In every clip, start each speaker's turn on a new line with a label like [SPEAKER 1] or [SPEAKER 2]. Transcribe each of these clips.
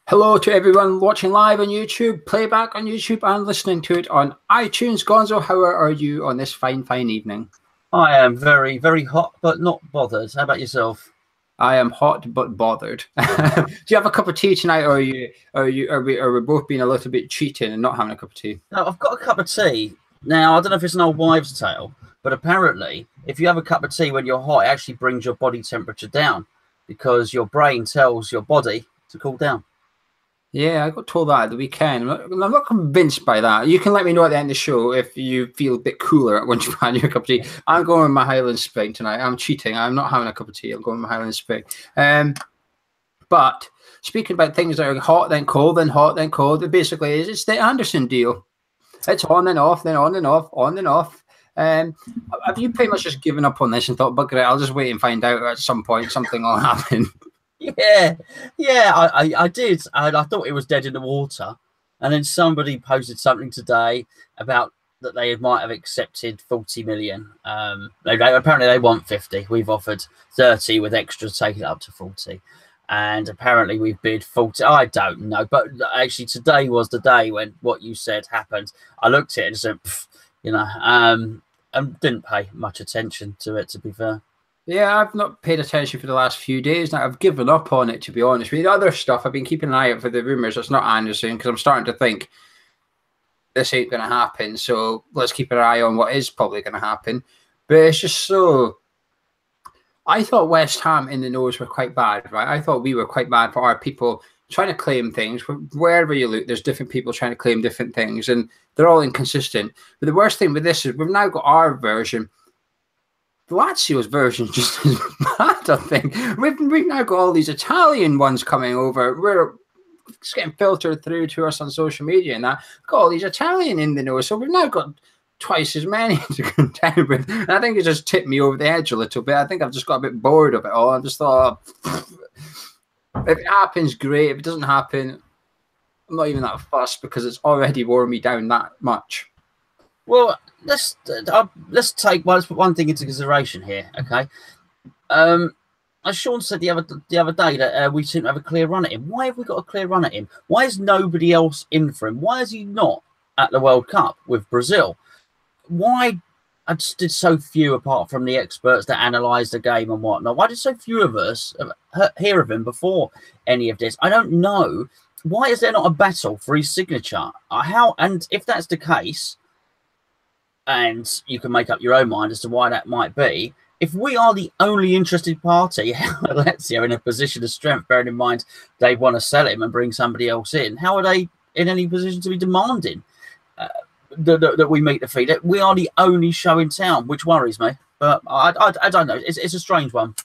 [SPEAKER 1] Hello to everyone watching live on YouTube, playback on YouTube, and listening to it on iTunes. Gonzo, how are you on this fine evening?
[SPEAKER 2] I am very, very hot, but not bothered. How about yourself?
[SPEAKER 1] I am hot but bothered. Do you have a cup of tea tonight, or are we both being a little bit cheating and not having a cup of tea?
[SPEAKER 2] No, I've got a cup of tea. Now, I don't know if it's an old wives' tale, but apparently, if you have a cup of tea when you're hot, it actually brings your body temperature down because your brain tells your body to cool down.
[SPEAKER 1] Yeah, I got told that at the weekend. I'm not convinced by that. You can let me know at the end of the show if you feel a bit cooler once you've had your cup of tea. I'm going with my Highland Spring tonight. I'm cheating. I'm not having a cup of tea. I'm going with my Highland Spring. But speaking about things that are hot, then cold, then hot, then cold, basically it's the Anderson deal. It's on and off, then on and off, on and off. Have you pretty much just given up on this and thought, bugger it, I'll just wait and find out at some point something will happen?
[SPEAKER 2] Yeah, I did. I thought it was dead in the water. And then somebody posted something today about that they might have accepted 40 million. Apparently they want 50. We've offered 30 with extras, taking it up to 40. And apparently we've bid 40. I don't know. But actually today was the day when what you said happened. I looked at it and said, and didn't pay much attention to it, to be fair.
[SPEAKER 1] Yeah, I've not paid attention for the last few days. Now, I've given up on it, to be honest with you. The other stuff, I've been keeping an eye out for the rumours. It's not Anderson, because I'm starting to think this ain't going to happen. So let's keep an eye on what is probably going to happen. But it's just so... I thought West Ham in the nose were quite bad, right? I thought we were quite bad for our people trying to claim things. Wherever you look, there's different people trying to claim different things, and they're all inconsistent. But the worst thing with this is we've now got our version. Lazio's version is just as bad, I think. We've now got all these Italian ones coming over. It's getting filtered through to us on social media and that. We've got all these Italian in the know. So we've now got twice as many to contend with. And I think it just tipped me over the edge a little bit. I think I've just got a bit bored of it all. I just thought, if it happens, great. If it doesn't happen, I'm not even that fussed because it's already worn me down that much.
[SPEAKER 2] Well, let's take one thing into consideration here, okay? As Sean said the other day that we seem to have a clear run at him. Why have we got a clear run at him? Why is nobody else in for him? Why is he not at the World Cup with Brazil? Why did so few, apart from the experts that analyse the game and whatnot, why did so few of us hear of him before any of this? I don't know. Why is there not a battle for his signature? And if that's the case, and you can make up your own mind as to why that might be, if we are the only interested party, Lazio in a position of strength, bearing in mind they want to sell him and bring somebody else in, how are they in any position to be demanding that we meet the fee? That we are the only show in town, which worries me. But I don't know. It's a strange one.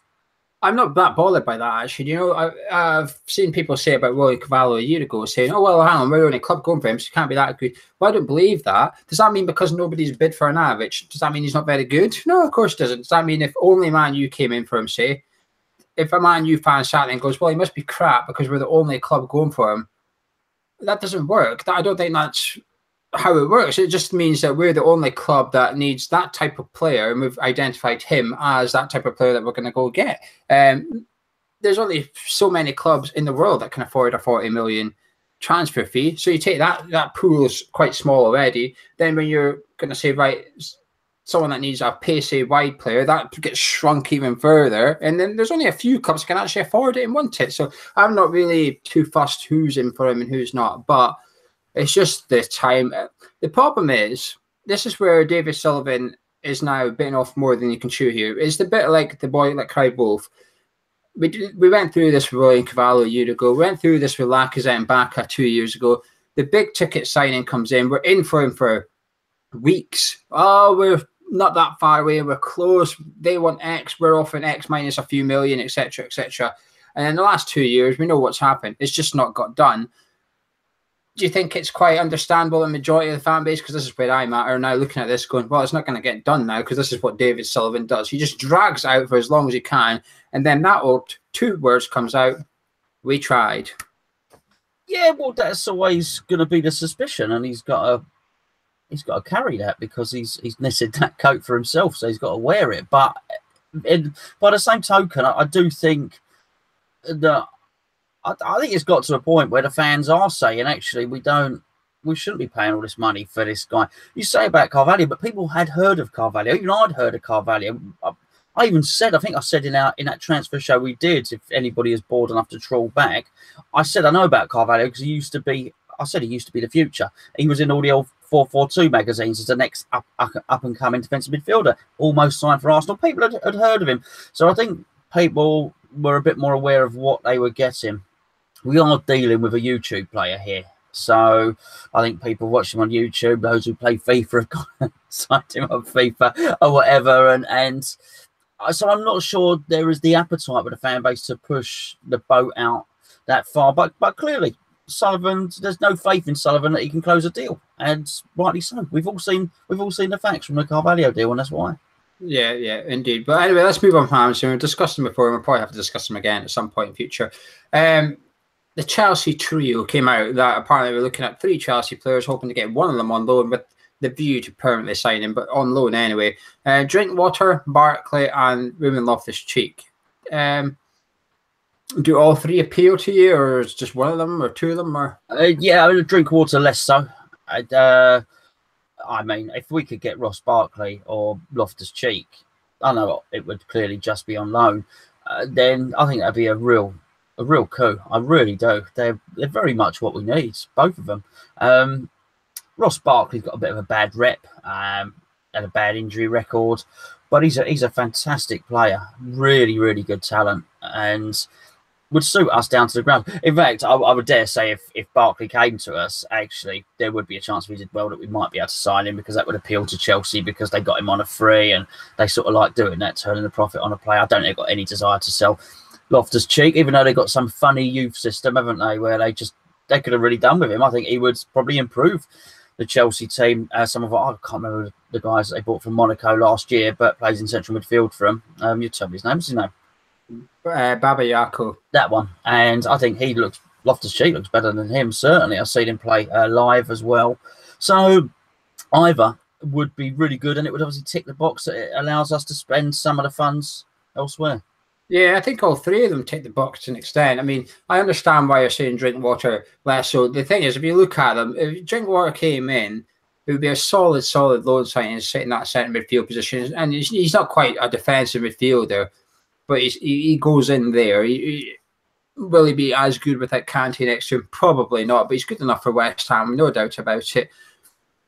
[SPEAKER 1] I'm not that bothered by that, actually. You know, I've seen people say about Willie Cavallo a year ago, saying, oh, well, hang on, we're only club going for him, so he can't be that good. Well, I don't believe that. Does that mean because nobody's bid for an average, does that mean he's not very good? No, of course it doesn't. Does that mean if only Man U came in for him, say, if a Man U fan sat there and goes, well, he must be crap because we're the only club going for him, that doesn't work. I don't think that's how it works. It just means that we're the only club that needs that type of player, and we've identified him as that type of player that we're going to go get. There's only so many clubs in the world that can afford a 40 million transfer fee. So you take that pool is quite small already. Then when you're going to say, right, someone that needs a pacey wide player, that gets shrunk even further. And then there's only a few clubs that can actually afford it and want it. So I'm not really too fussed who's in for him and who's not. But it's just the time. The problem is, this is where David Sullivan is now bitten off more than you can chew here. It's the bit like the boy that cried wolf. We went through this with William Cavallo a year ago. We went through this with Lacazette and Bacca 2 years ago. The big ticket signing comes in. We're in for him for weeks. Oh, we're not that far away. We're close. They want X. We're offering X minus a few million, etc., etc. And in the last 2 years, we know what's happened. It's just not got done. Do you think it's quite understandable, the majority of the fan base, because this is where I'm at, are now looking at this going, well, it's not going to get done now because this is what David Sullivan does. He just drags out for as long as he can, and then that old two words comes out, we tried.
[SPEAKER 2] Yeah, well, that's always going to be the suspicion, and he's got to carry that because he's knitted that coat for himself, so he's got to wear it. But by the same token, I do think that I think it's got to a point where the fans are saying, actually, we shouldn't be paying all this money for this guy. You say about Carvalho, but people had heard of Carvalho. Even I'd heard of Carvalho. I even said, I think I said in that transfer show we did, if anybody is bored enough to troll back, I said I know about Carvalho because he used to be the future. He was in all the old 442 magazines as the next up and coming defensive midfielder, almost signed for Arsenal. People had heard of him. So I think people were a bit more aware of what they were getting. We are dealing with a YouTube player here. So I think people watching on YouTube, those who play FIFA, have signed him on FIFA or whatever. And so I'm not sure there is the appetite with the fan base to push the boat out that far. But clearly, Sullivan, there's no faith in Sullivan that he can close a deal. And rightly so. We've all seen the facts from the Carvalho deal, and that's why.
[SPEAKER 1] Yeah, indeed. But anyway, let's move on from Hamilton. We've discussed them before, and we'll probably have to discuss them again at some point in future. The Chelsea trio came out that apparently we're looking at 3 Chelsea players, hoping to get one of them on loan with the view to permanently sign him, but on loan anyway. Drinkwater, Barkley, and Ruben Loftus-Cheek. Do all 3 appeal to you, or is just one of them, or 2 of them? Or
[SPEAKER 2] yeah, I mean, Drinkwater less so. I mean, if we could get Ross Barkley or Loftus-Cheek, I know it would clearly just be on loan. Then I think that'd be a real coup. I really do. They're very much what we need, both of them. Ross Barkley's got a bit of a bad rep, and a bad injury record, but he's a fantastic player, really, really good talent, and would suit us down to the ground. In fact, I would dare say if Barkley came to us, actually, there would be a chance if we did well that we might be able to sign him, because that would appeal to Chelsea because they got him on a free and they sort of like doing that, turning the profit on a player. I don't think they've got any desire to sell Loftus-Cheek, even though they've got some funny youth system, haven't they, where they could have really done with him. I think he would probably improve the Chelsea team. Some of I can't remember the guys that they bought from Monaco last year, but plays in central midfield for them. You tell me his name. What's his name?
[SPEAKER 1] Baba Yako.
[SPEAKER 2] That one. And I think Loftus-Cheek looks better than him, certainly. I've seen him play live as well. So either would be really good, and it would obviously tick the box that it allows us to spend some of the funds elsewhere.
[SPEAKER 1] Yeah, I think all 3 of them tick the box to an extent. I mean, I understand why you're saying Drinkwater less so. The thing is, if you look at them, if Drinkwater came in, it would be a solid loan signing, sitting in that centre midfield position. And he's not quite a defensive midfielder, but he goes in there. Will he be as good without Kante next to him? Probably not, but he's good enough for West Ham, no doubt about it.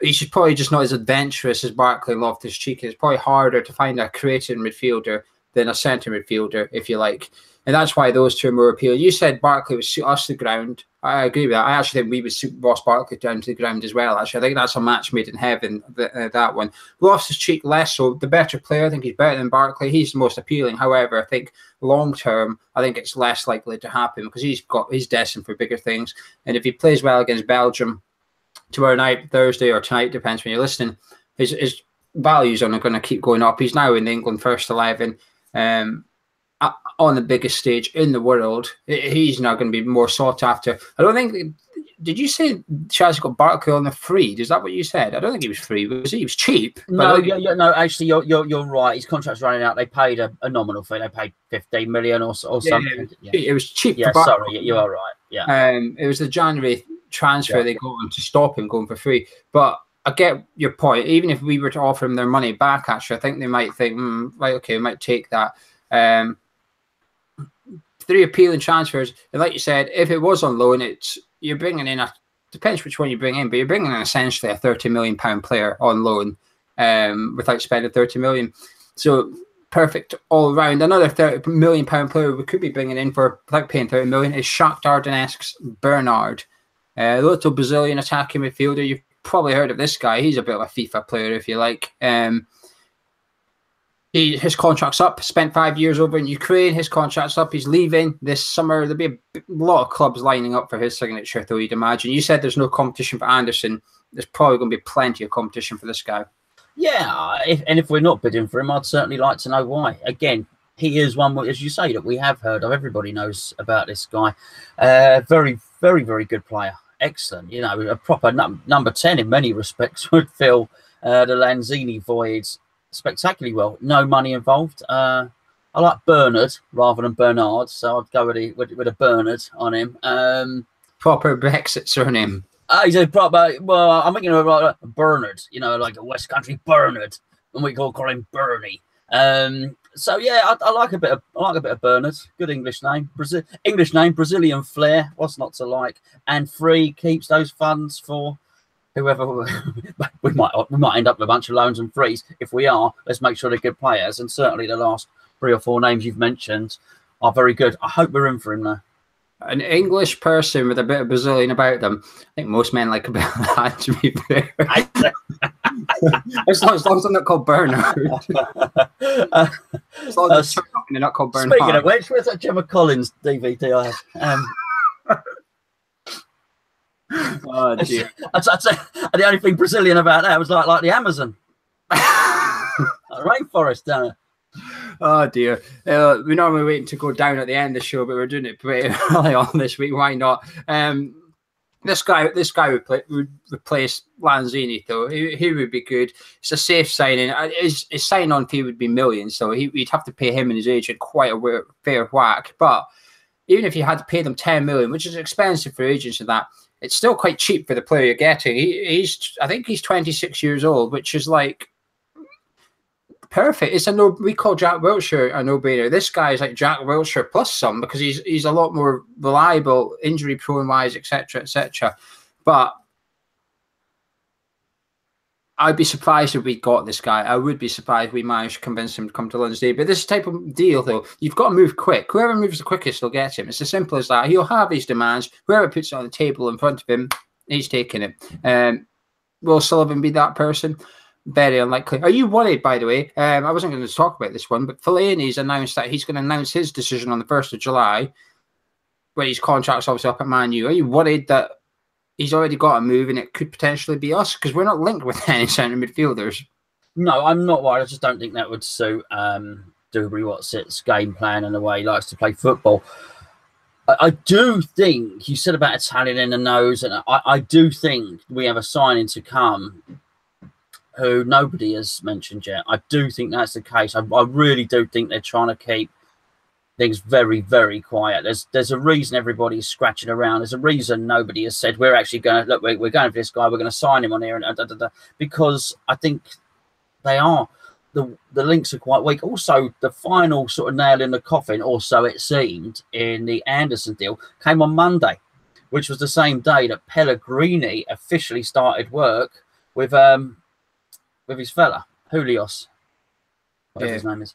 [SPEAKER 1] He's probably just not as adventurous as Barkley and Loftus-Cheek. It's probably harder to find a creative midfielder than a centre midfielder, if you like. And that's why those 2 are more appealing. You said Barkley would suit us to the ground. I agree with that. I actually think we would suit Ross Barkley down to the ground as well, actually. I think that's a match made in heaven, that one. Loftus-Cheek less so. The better player. I think he's better than Barkley. He's the most appealing. However, I think long-term, I think it's less likely to happen because he's destined for bigger things. And if he plays well against Belgium tomorrow night, Thursday, or tonight, depends when you're listening, his values are going to keep going up. He's now in the England first 11. On the biggest stage in the world, he's now going to be more sought after. I don't think. Did you say Chelsea got Barkley on the free? Is that what you said? I don't think he was free. Was he? He was cheap.
[SPEAKER 2] No, no. Actually, you're right. His contract's running out. They paid a nominal fee. They paid 15 million or something.
[SPEAKER 1] Yeah. It was cheap.
[SPEAKER 2] Yeah, sorry, you are right. Yeah.
[SPEAKER 1] It was the January transfer they got on to stop him going for free, but I get your point. Even if we were to offer them their money back, actually, I think they might think, right, okay, we might take that. 3 appealing transfers. And like you said, if it was on loan, you're bringing in depends which one you bring in, but you're bringing in essentially a £30 million player on loan without spending 30 million. So perfect all round. Another £30 million player we could be bringing in for without paying 30 million is Shakhtar Donetsk's Bernard, a little Brazilian attacking midfielder. You've probably heard of this guy. He's a bit of a FIFA player, if you like. His contract's up. Spent 5 years over in Ukraine. His contract's up. He's leaving this summer. There'll be a lot of clubs lining up for his signature, though, you'd imagine. You said there's no competition for Anderson. There's probably going to be plenty of competition for this guy. Yeah,
[SPEAKER 2] if we're not bidding for him, I'd certainly like to know why. Again, he is one, as you say, that we have heard of. Everybody knows about this guy. Very, very, very good player. Excellent. You know, a proper number 10 in many respects would fill the Lanzini void spectacularly well. No money involved. I like Bernard rather than Bernard, so I'd go with a Bernard on him.
[SPEAKER 1] Proper Brexit surname.
[SPEAKER 2] He's a proper. Well, I'm thinking of like Bernard, you know, like a West Country Bernard, and we call him Bernie. So yeah, I like a bit of Bernard. Good English name, Brazilian flair. What's not to like? And free, keeps those funds for whoever. we might end up with a bunch of loans and frees. If we are, let's make sure they're good players. And certainly the last 3 or 4 names you've mentioned are very good. I hope we're in for him now.
[SPEAKER 1] An English person with a bit of Brazilian about them. I think most men like a bit of that, to be fair. as long as they're not called Bernard. As long as they're not called Bernard.
[SPEAKER 2] Speaking of which, where's that Gemma Collins DVD I have?
[SPEAKER 1] Oh, dear.
[SPEAKER 2] I'd say the only thing Brazilian about that was like the Amazon. Rainforest down there.
[SPEAKER 1] Oh dear. We normally wait to go down at the end of the show, but we're doing it pretty early on this week. Why not? This guy would replace Lanzini, though. He would be good. It's a safe signing. His sign-on fee would be millions, so we'd have to pay him and his agent quite a fair whack. But even if you had to pay them 10 million, which is expensive for agents and that, it's still quite cheap for the player you're getting. I think he's 26 years old, which is like perfect. We call Jack Wilshere a no-brainer. This guy is like Jack Wilshere plus some, because he's a lot more reliable, injury prone wise, etc., etc. But I'd be surprised if we got this guy. I would be surprised if we managed to convince him to come to London. But this type of deal, though, you've got to move quick. Whoever moves the quickest will get him. It's as simple as that. He'll have his demands. Whoever puts it on the table in front of him, he's taking it. Will Sullivan be that person? Very unlikely. Are you worried, by the way? I wasn't going to talk about this one, but Fellaini's announced that he's going to announce his decision on the 1st of July, where his contract's obviously up at Man U. Are you worried that he's already got a move and it could potentially be us? Because we're not linked with any centre midfielders.
[SPEAKER 2] No, I'm not worried. I just don't think that would suit Dewberry Watsett's game plan and the way he likes to play football. I do think, you said about Italian in the nose, and I do think we have a signing to come who nobody has mentioned yet. I do think that's the case. I really do think they're trying to keep things very, very quiet. There's a reason everybody's scratching around. There's a reason nobody has said we're actually going to look. We're going for this guy. We're going to sign him on here, and because I think they are. The links are quite weak. Also, the final sort of nail in the coffin, or so it seemed, in the Anderson deal came on Monday, which was the same day that Pellegrini officially started work with his fella, Julius, whatever his name is.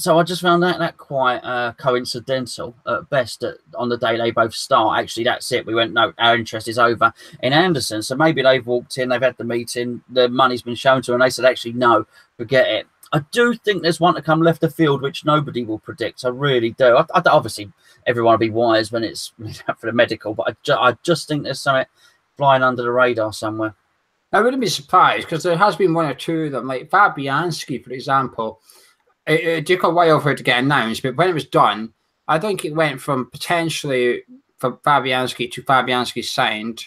[SPEAKER 2] So I just found that quite coincidental at best. On the day they both start, actually, that's it. We went, no, our interest is over in Anderson. So maybe they've walked in, they've had the meeting, the money's been shown to them, and they said, actually, no, forget it. I do think there's one to come left of field, which nobody will predict. I really do. Obviously, everyone will be wise when it's for the medical, but I just think there's something flying under the radar somewhere.
[SPEAKER 1] I wouldn't be surprised, because there has been one or two of them, like Fabianski, for example. It took a while for it to get announced, but when it was done, I think it went from potentially from Fabianski to Fabianski signed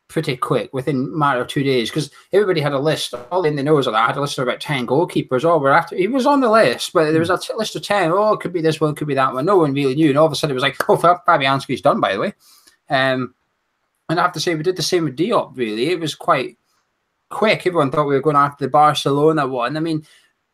[SPEAKER 1] pretty quick, within a matter of 2 days, because everybody had a list. All in the nose of that, I had a list of about 10 goalkeepers. All were after. He was on the list, but there was a list of 10. Oh, it could be this one, it could be that one. No one really knew, and all of a sudden it was like, oh, Fabianski's done, by the way. And I have to say, we did the same with Diop, really. It was quite quick. Everyone thought we were going after the Barcelona one. I mean,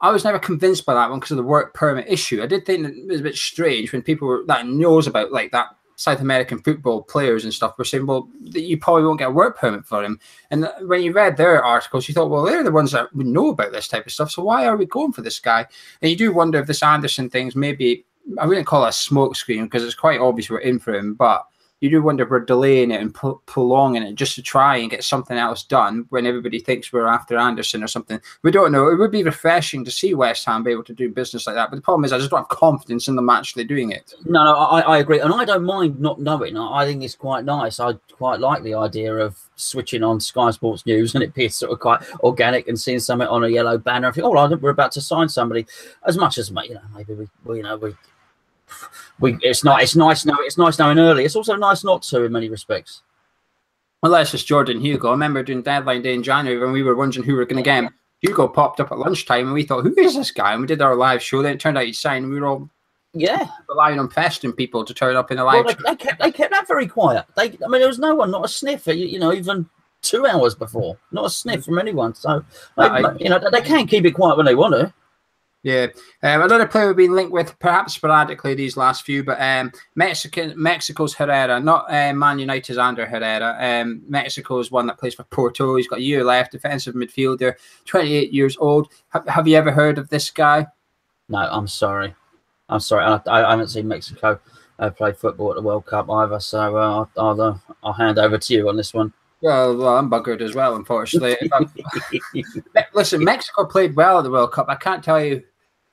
[SPEAKER 1] I was never convinced by that one because of the work permit issue. I did think that it was a bit strange when people that knows about like that South American football players and stuff were saying, well, you probably won't get a work permit for him. And when you read their articles, you thought, well, they're the ones that would know about this type of stuff. So why are we going for this guy? And you do wonder if this Anderson thing's maybe, I wouldn't call it a smoke screen because it's quite obvious we're in for him, but you do wonder if we're delaying it and prolonging it just to try and get something else done when everybody thinks we're after Anderson or something. We don't know. It would be refreshing to see West Ham be able to do business like that. But the problem is I just don't have confidence in them actually doing it.
[SPEAKER 2] No, I agree. And I don't mind not knowing. I think it's quite nice. I quite like the idea of switching on Sky Sports News and it being sort of quite organic and seeing something on a yellow banner. I think, oh, we're about to sign somebody. As much as, maybe it's nice knowing early. It's also nice not to in many respects.
[SPEAKER 1] Unless it's Jordan Hugo. I remember doing deadline day in January when we were wondering who we were going to get him. Hugo popped up at lunchtime, and we thought, who is this guy? And we did our live show. Then it turned out he'd signed, and we were all relying on pestering people to turn up in the live show.
[SPEAKER 2] They kept that very quiet. There was no one, not a sniff, even 2 hours before. Not a sniff from anyone. So, they can keep it quiet when they want to.
[SPEAKER 1] Yeah. Another player we've been linked with, perhaps sporadically these last few, but Mexico's Herrera, not Man United's Ander Herrera. Mexico's one that plays for Porto. He's got a year left, defensive midfielder, 28 years old. Have you ever heard of this guy?
[SPEAKER 2] No, I'm sorry. I haven't seen Mexico play football at the World Cup either, so I'll hand over to you on this one.
[SPEAKER 1] Well, I'm buggered as well, unfortunately. Listen, Mexico played well at the World Cup. I can't tell you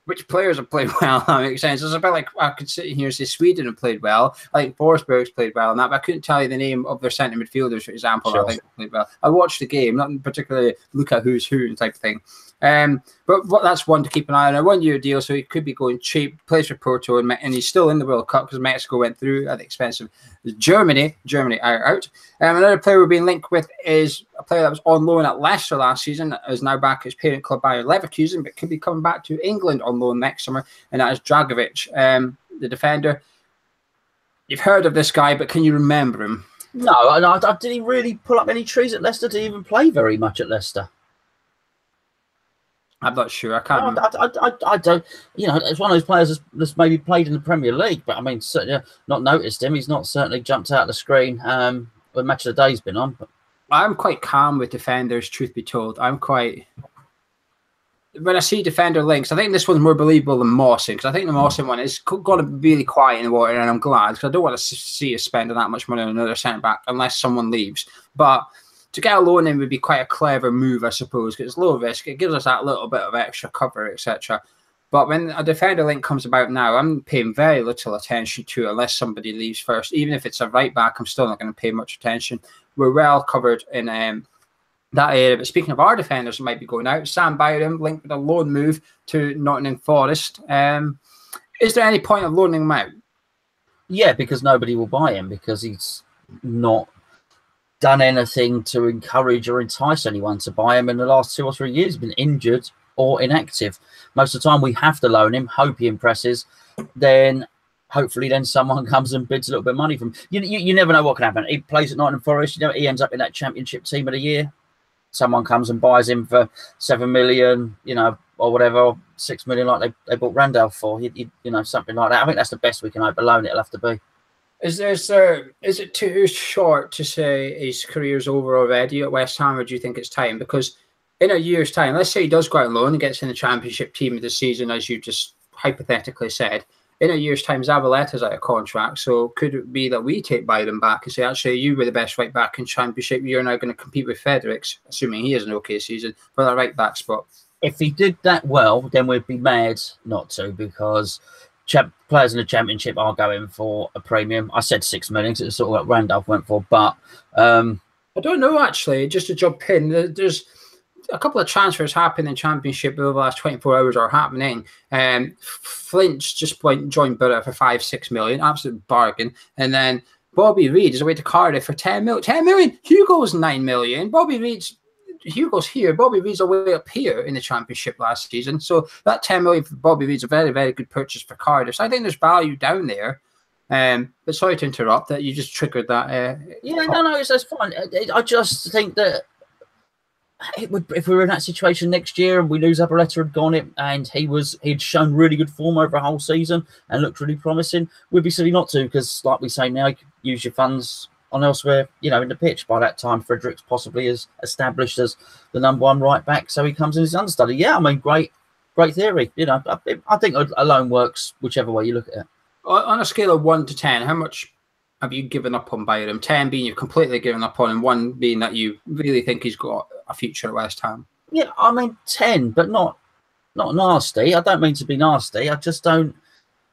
[SPEAKER 1] which players have played well. That makes sense. It's a bit like I could sit here and say Sweden have played well. I think Forsberg's played well and that, but I couldn't tell you the name of their centre midfielders, for example. Sure. I think played well. I watched the game, not particularly look at who's who type of thing. But that's one to keep an eye on. A 1 year deal, so he could be going cheap. Plays for Porto, and he's still in the World Cup because Mexico went through at the expense of Germany. Germany are out. Another player we've been linked with is a player that was on loan at Leicester last season, is now back at his parent club Bayer Leverkusen, but could be coming back to England on loan next summer, and that is Dragovic, the defender. You've heard of this guy, but can you remember him?
[SPEAKER 2] No, I didn't he really pull up any trees at Leicester? Did he even play very much at Leicester?
[SPEAKER 1] I'm not sure. I can't.
[SPEAKER 2] I don't. It's one of those players that's maybe played in the Premier League, but I mean, certainly not noticed him. He's not certainly jumped out of the screen when Match of the Day's been on. But
[SPEAKER 1] I'm quite calm with defenders. Truth be told, when I see defender links, I think this one's more believable than Mawson, because I think the Mawson one is going to be really quiet in the water, and I'm glad, because I don't want to see us spending that much money on another centre back unless someone leaves. But to get a loan in would be quite a clever move, I suppose, because it's low risk. It gives us that little bit of extra cover, etc. But when a defender link comes about now, I'm paying very little attention to it unless somebody leaves first. Even if it's a right back, I'm still not going to pay much attention. We're well covered in that area. But speaking of our defenders that might be going out, Sam Byram linked with a loan move to Nottingham Forest. Is there any point of loaning him out?
[SPEAKER 2] Yeah, because nobody will buy him, because he's not done anything to encourage or entice anyone to buy him in the last 2 or 3 years. He's been injured or inactive. Most of the time we have to loan him, hope he impresses, then hopefully then someone comes and bids a little bit of money from him. You never know what can happen. He plays at Nottingham Forest, he ends up in that championship team of the year. Someone comes and buys him for 7 million, or whatever, or 6 million like they bought Randolph for, something like that. I think that's the best we can hope. Alone it'll have to be.
[SPEAKER 1] Is it too short to say his career's over already at West Ham, or do you think it's time? Because in a year's time, let's say he does go out on loan and gets in the championship team of the season, as you just hypothetically said, in a year's time, Zabaleta's out of contract, so could it be that we take Byron back and say, actually, you were the best right back in championship, you're now going to compete with Fredericks, assuming he has an okay season, for that right back spot?
[SPEAKER 2] If he did that well, then we'd be mad not to, because players in the championship are going for a premium. I said 6 million, because it's sort of what Randolph went for, but
[SPEAKER 1] I don't know, actually, just to jump in, there's a couple of transfers happening in championship over the last 24 hours are happening. Flint's just joined Borough for 5-6 million, absolute bargain. And then Bobby Reid is away to Cardiff for 10 million. 10 million. Hugo's 9 million. Hugo's here. Bobby Reid's away up here in the championship last season. So that 10 million for Bobby Reid's a very, very good purchase for Cardiff. So I think there's value down there. But sorry to interrupt that. You just triggered that.
[SPEAKER 2] No, it's fine. I just think that if we were in that situation next year and we knew Zabaleta had gone it and he'd shown really good form over a whole season and looked really promising, we'd be silly not to, because like we say now, you can use your funds on elsewhere, in the pitch. By that time, Fredericks possibly is established as the #1 right back, so he comes in as understudy. Yeah, I mean, great theory. I think a loan works whichever way you look at it.
[SPEAKER 1] On a scale of 1 to 10, how much have you given up on Byram? 10 being you've completely given up on, and 1 being that you really think he's got a future at West Ham?
[SPEAKER 2] Yeah, I mean 10, but not nasty. I don't mean to be nasty. I just don't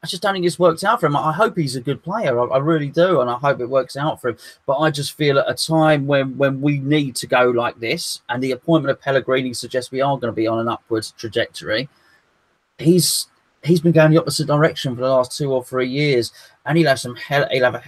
[SPEAKER 2] think it's worked out for him. I hope he's a good player. I really do, and I hope it works out for him. But I just feel at a time when we need to go like this, and the appointment of Pellegrini suggests we are going to be on an upwards trajectory, he's been going the opposite direction for the last 2 or 3 years, and he'll have a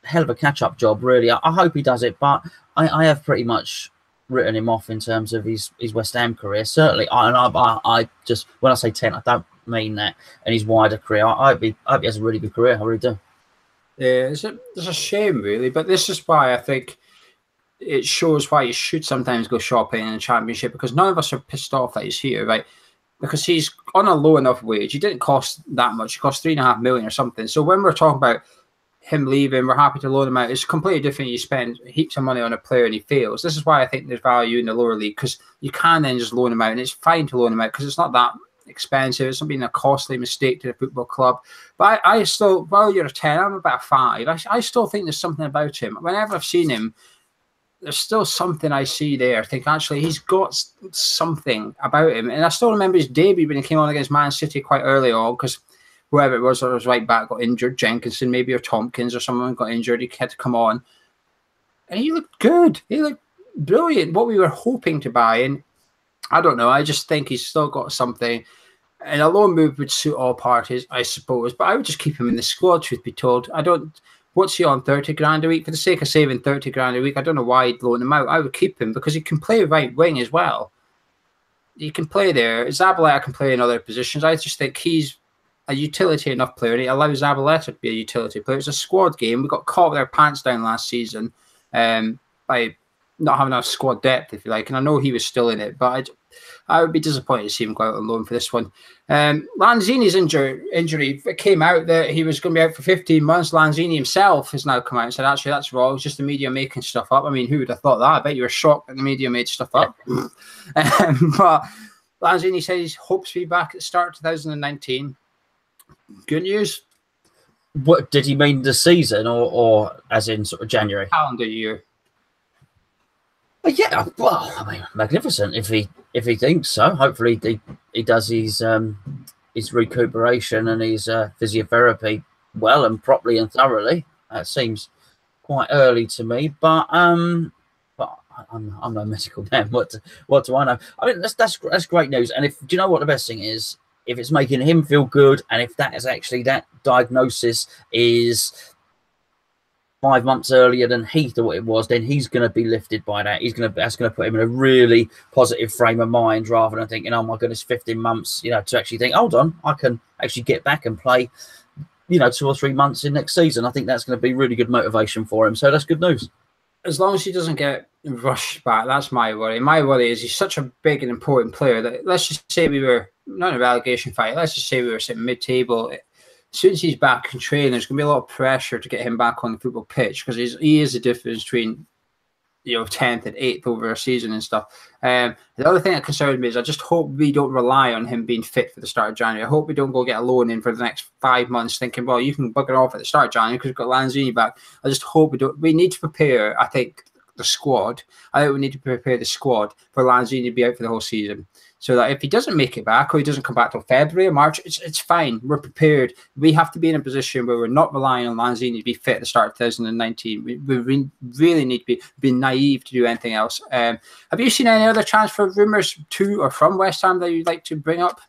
[SPEAKER 2] hell of a catch-up job, really. I hope he does it, but I have pretty much written him off in terms of his West Ham career. Certainly, I just, when I say 10, I don't mean that. And his wider career, I hope he has a really good career. I really do.
[SPEAKER 1] Yeah, it's a shame, really. But this is why I think it shows why you should sometimes go shopping in the Championship, because none of us are pissed off that he's here, right? Because he's on a low enough wage. He didn't cost that much. He cost $3.5 million or something. So when we're talking about him leaving, we're happy to loan him out. It's completely different. You spend heaps of money on a player and he fails. This is why I think there's value in the lower league, because you can then just loan him out, and it's fine to loan him out because it's not that expensive. It's not been a costly mistake to the football club. But I still, well, you're a 10, I'm about a 5. I still think there's something about him. Whenever I've seen him, there's still something I see there. I think actually he's got something about him. And I still remember his debut when he came on against Man City quite early on, because whoever it was right back got injured, Jenkinson maybe, or Tompkins or someone got injured. He had to come on. And he looked good. He looked brilliant. What we were hoping to buy in, I don't know. I just think he's still got something. And a loan move would suit all parties, I suppose. But I would just keep him in the squad, truth be told. I don't... What's he on, 30 grand a week? For the sake of saving 30 grand a week, I don't know why he'd loan him out. I would keep him because he can play right wing as well. He can play there. Zabaleta can play in other positions. I just think he's a utility enough player, and he allows Zabaleta to be a utility player. It's a squad game. We got caught with our pants down last season by not having enough squad depth, if you like. And I know he was still in it, but I would be disappointed to see him go out on loan for this one. Lanzini's injury, it came out that he was going to be out for 15 months. Lanzini himself has now come out and said, actually, that's wrong. It's just the media making stuff up. I mean, who would have thought that? I bet you were shocked that the media made stuff up. But Lanzini said he hopes to be back at the start of 2019. Good news.
[SPEAKER 2] What did he mean, the season, or as in sort of January?
[SPEAKER 1] Calendar year.
[SPEAKER 2] Yeah, well, I mean, magnificent if he thinks so. Hopefully he does his recuperation and his physiotherapy well and properly and thoroughly. That seems quite early to me, but I'm no medical man. What do I know? I mean, that's great news. And do you know what the best thing is? If it's making him feel good, and if that is actually, that diagnosis is 5 months earlier than he thought it was, then he's going to be lifted by that. That's going to put him in a really positive frame of mind, rather than thinking, oh my goodness, 15 months, to actually think, hold on, I can actually get back and play, 2 or 3 months in next season. I think that's going to be really good motivation for him. So that's good news.
[SPEAKER 1] As long as he doesn't get rushed back, that's my worry. My worry is he's such a big and important player that, let's just say we were not in a relegation fight, let's just say we were sitting mid-table. As soon as he's back in training, there's going to be a lot of pressure to get him back on the football pitch, because he is the difference between 10th and 8th over a season and stuff. The other thing that concerns me is I just hope we don't rely on him being fit for the start of January. I hope we don't go get a loan in for the next 5 months thinking, well, you can bugger off at the start of January because we've got Lanzini back. I just hope we don't. We need to prepare, I think, the squad. I think we need to prepare the squad for Lanzini to be out for the whole season, so that if he doesn't make it back, or he doesn't come back till February or March, it's fine. We're prepared. We have to be in a position where we're not relying on Lanzini to be fit at the start of 2019. We really need to be naive to do anything else. Have you seen any other transfer rumours to or from West Ham that you'd like to bring up?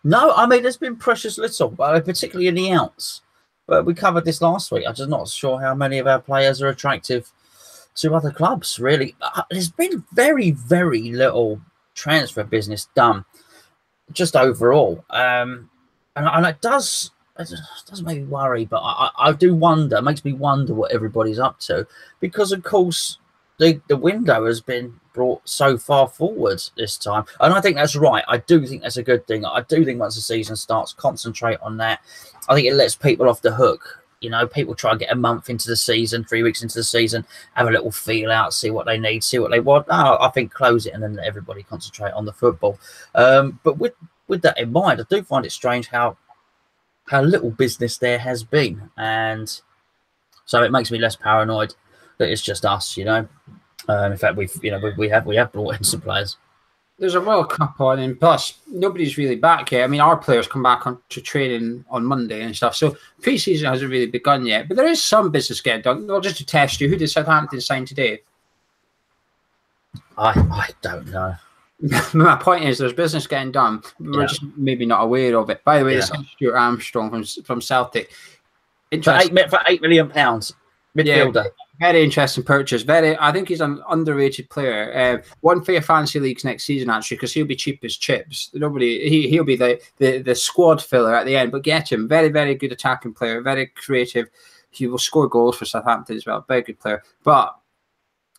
[SPEAKER 2] No, I mean, there's been precious little, particularly in the outs. But we covered this last week. I'm just not sure how many of our players are attractive to other clubs, really. There's been very, very little transfer business done, just overall. And it does make me worry, but I do wonder. It makes me wonder what everybody's up to, because, of course, the window has been brought so far forward this time. And I think that's right. I do think that's a good thing. I do think once the season starts, concentrate on that. I think it lets people off the hook. People try and get a month into the season, 3 weeks into the season, have a little feel out, see what they need, see what they want. No, I think close it and then let everybody concentrate on the football. But with that in mind, I do find it strange how little business there has been. And so it makes me less paranoid that it's just us, In fact, we have brought in some players.
[SPEAKER 1] There's a World Cup on, and plus nobody's really back yet. I mean, our players come back to training on Monday and stuff, so pre-season hasn't really begun yet. But there is some business getting done. Well, just to test you, who did Southampton sign today?
[SPEAKER 2] I don't know.
[SPEAKER 1] My point is, there's business getting done. We're just maybe not aware of it. By the way, this is Stuart Armstrong from Celtic.
[SPEAKER 2] For £8 million, midfielder.
[SPEAKER 1] Very interesting purchase. I think he's an underrated player. One for your fantasy leagues next season, actually, because he'll be cheap as chips. He'll be the squad filler at the end. But get him. Very, very good attacking player. Very creative. He will score goals for Southampton as well. Very good player. But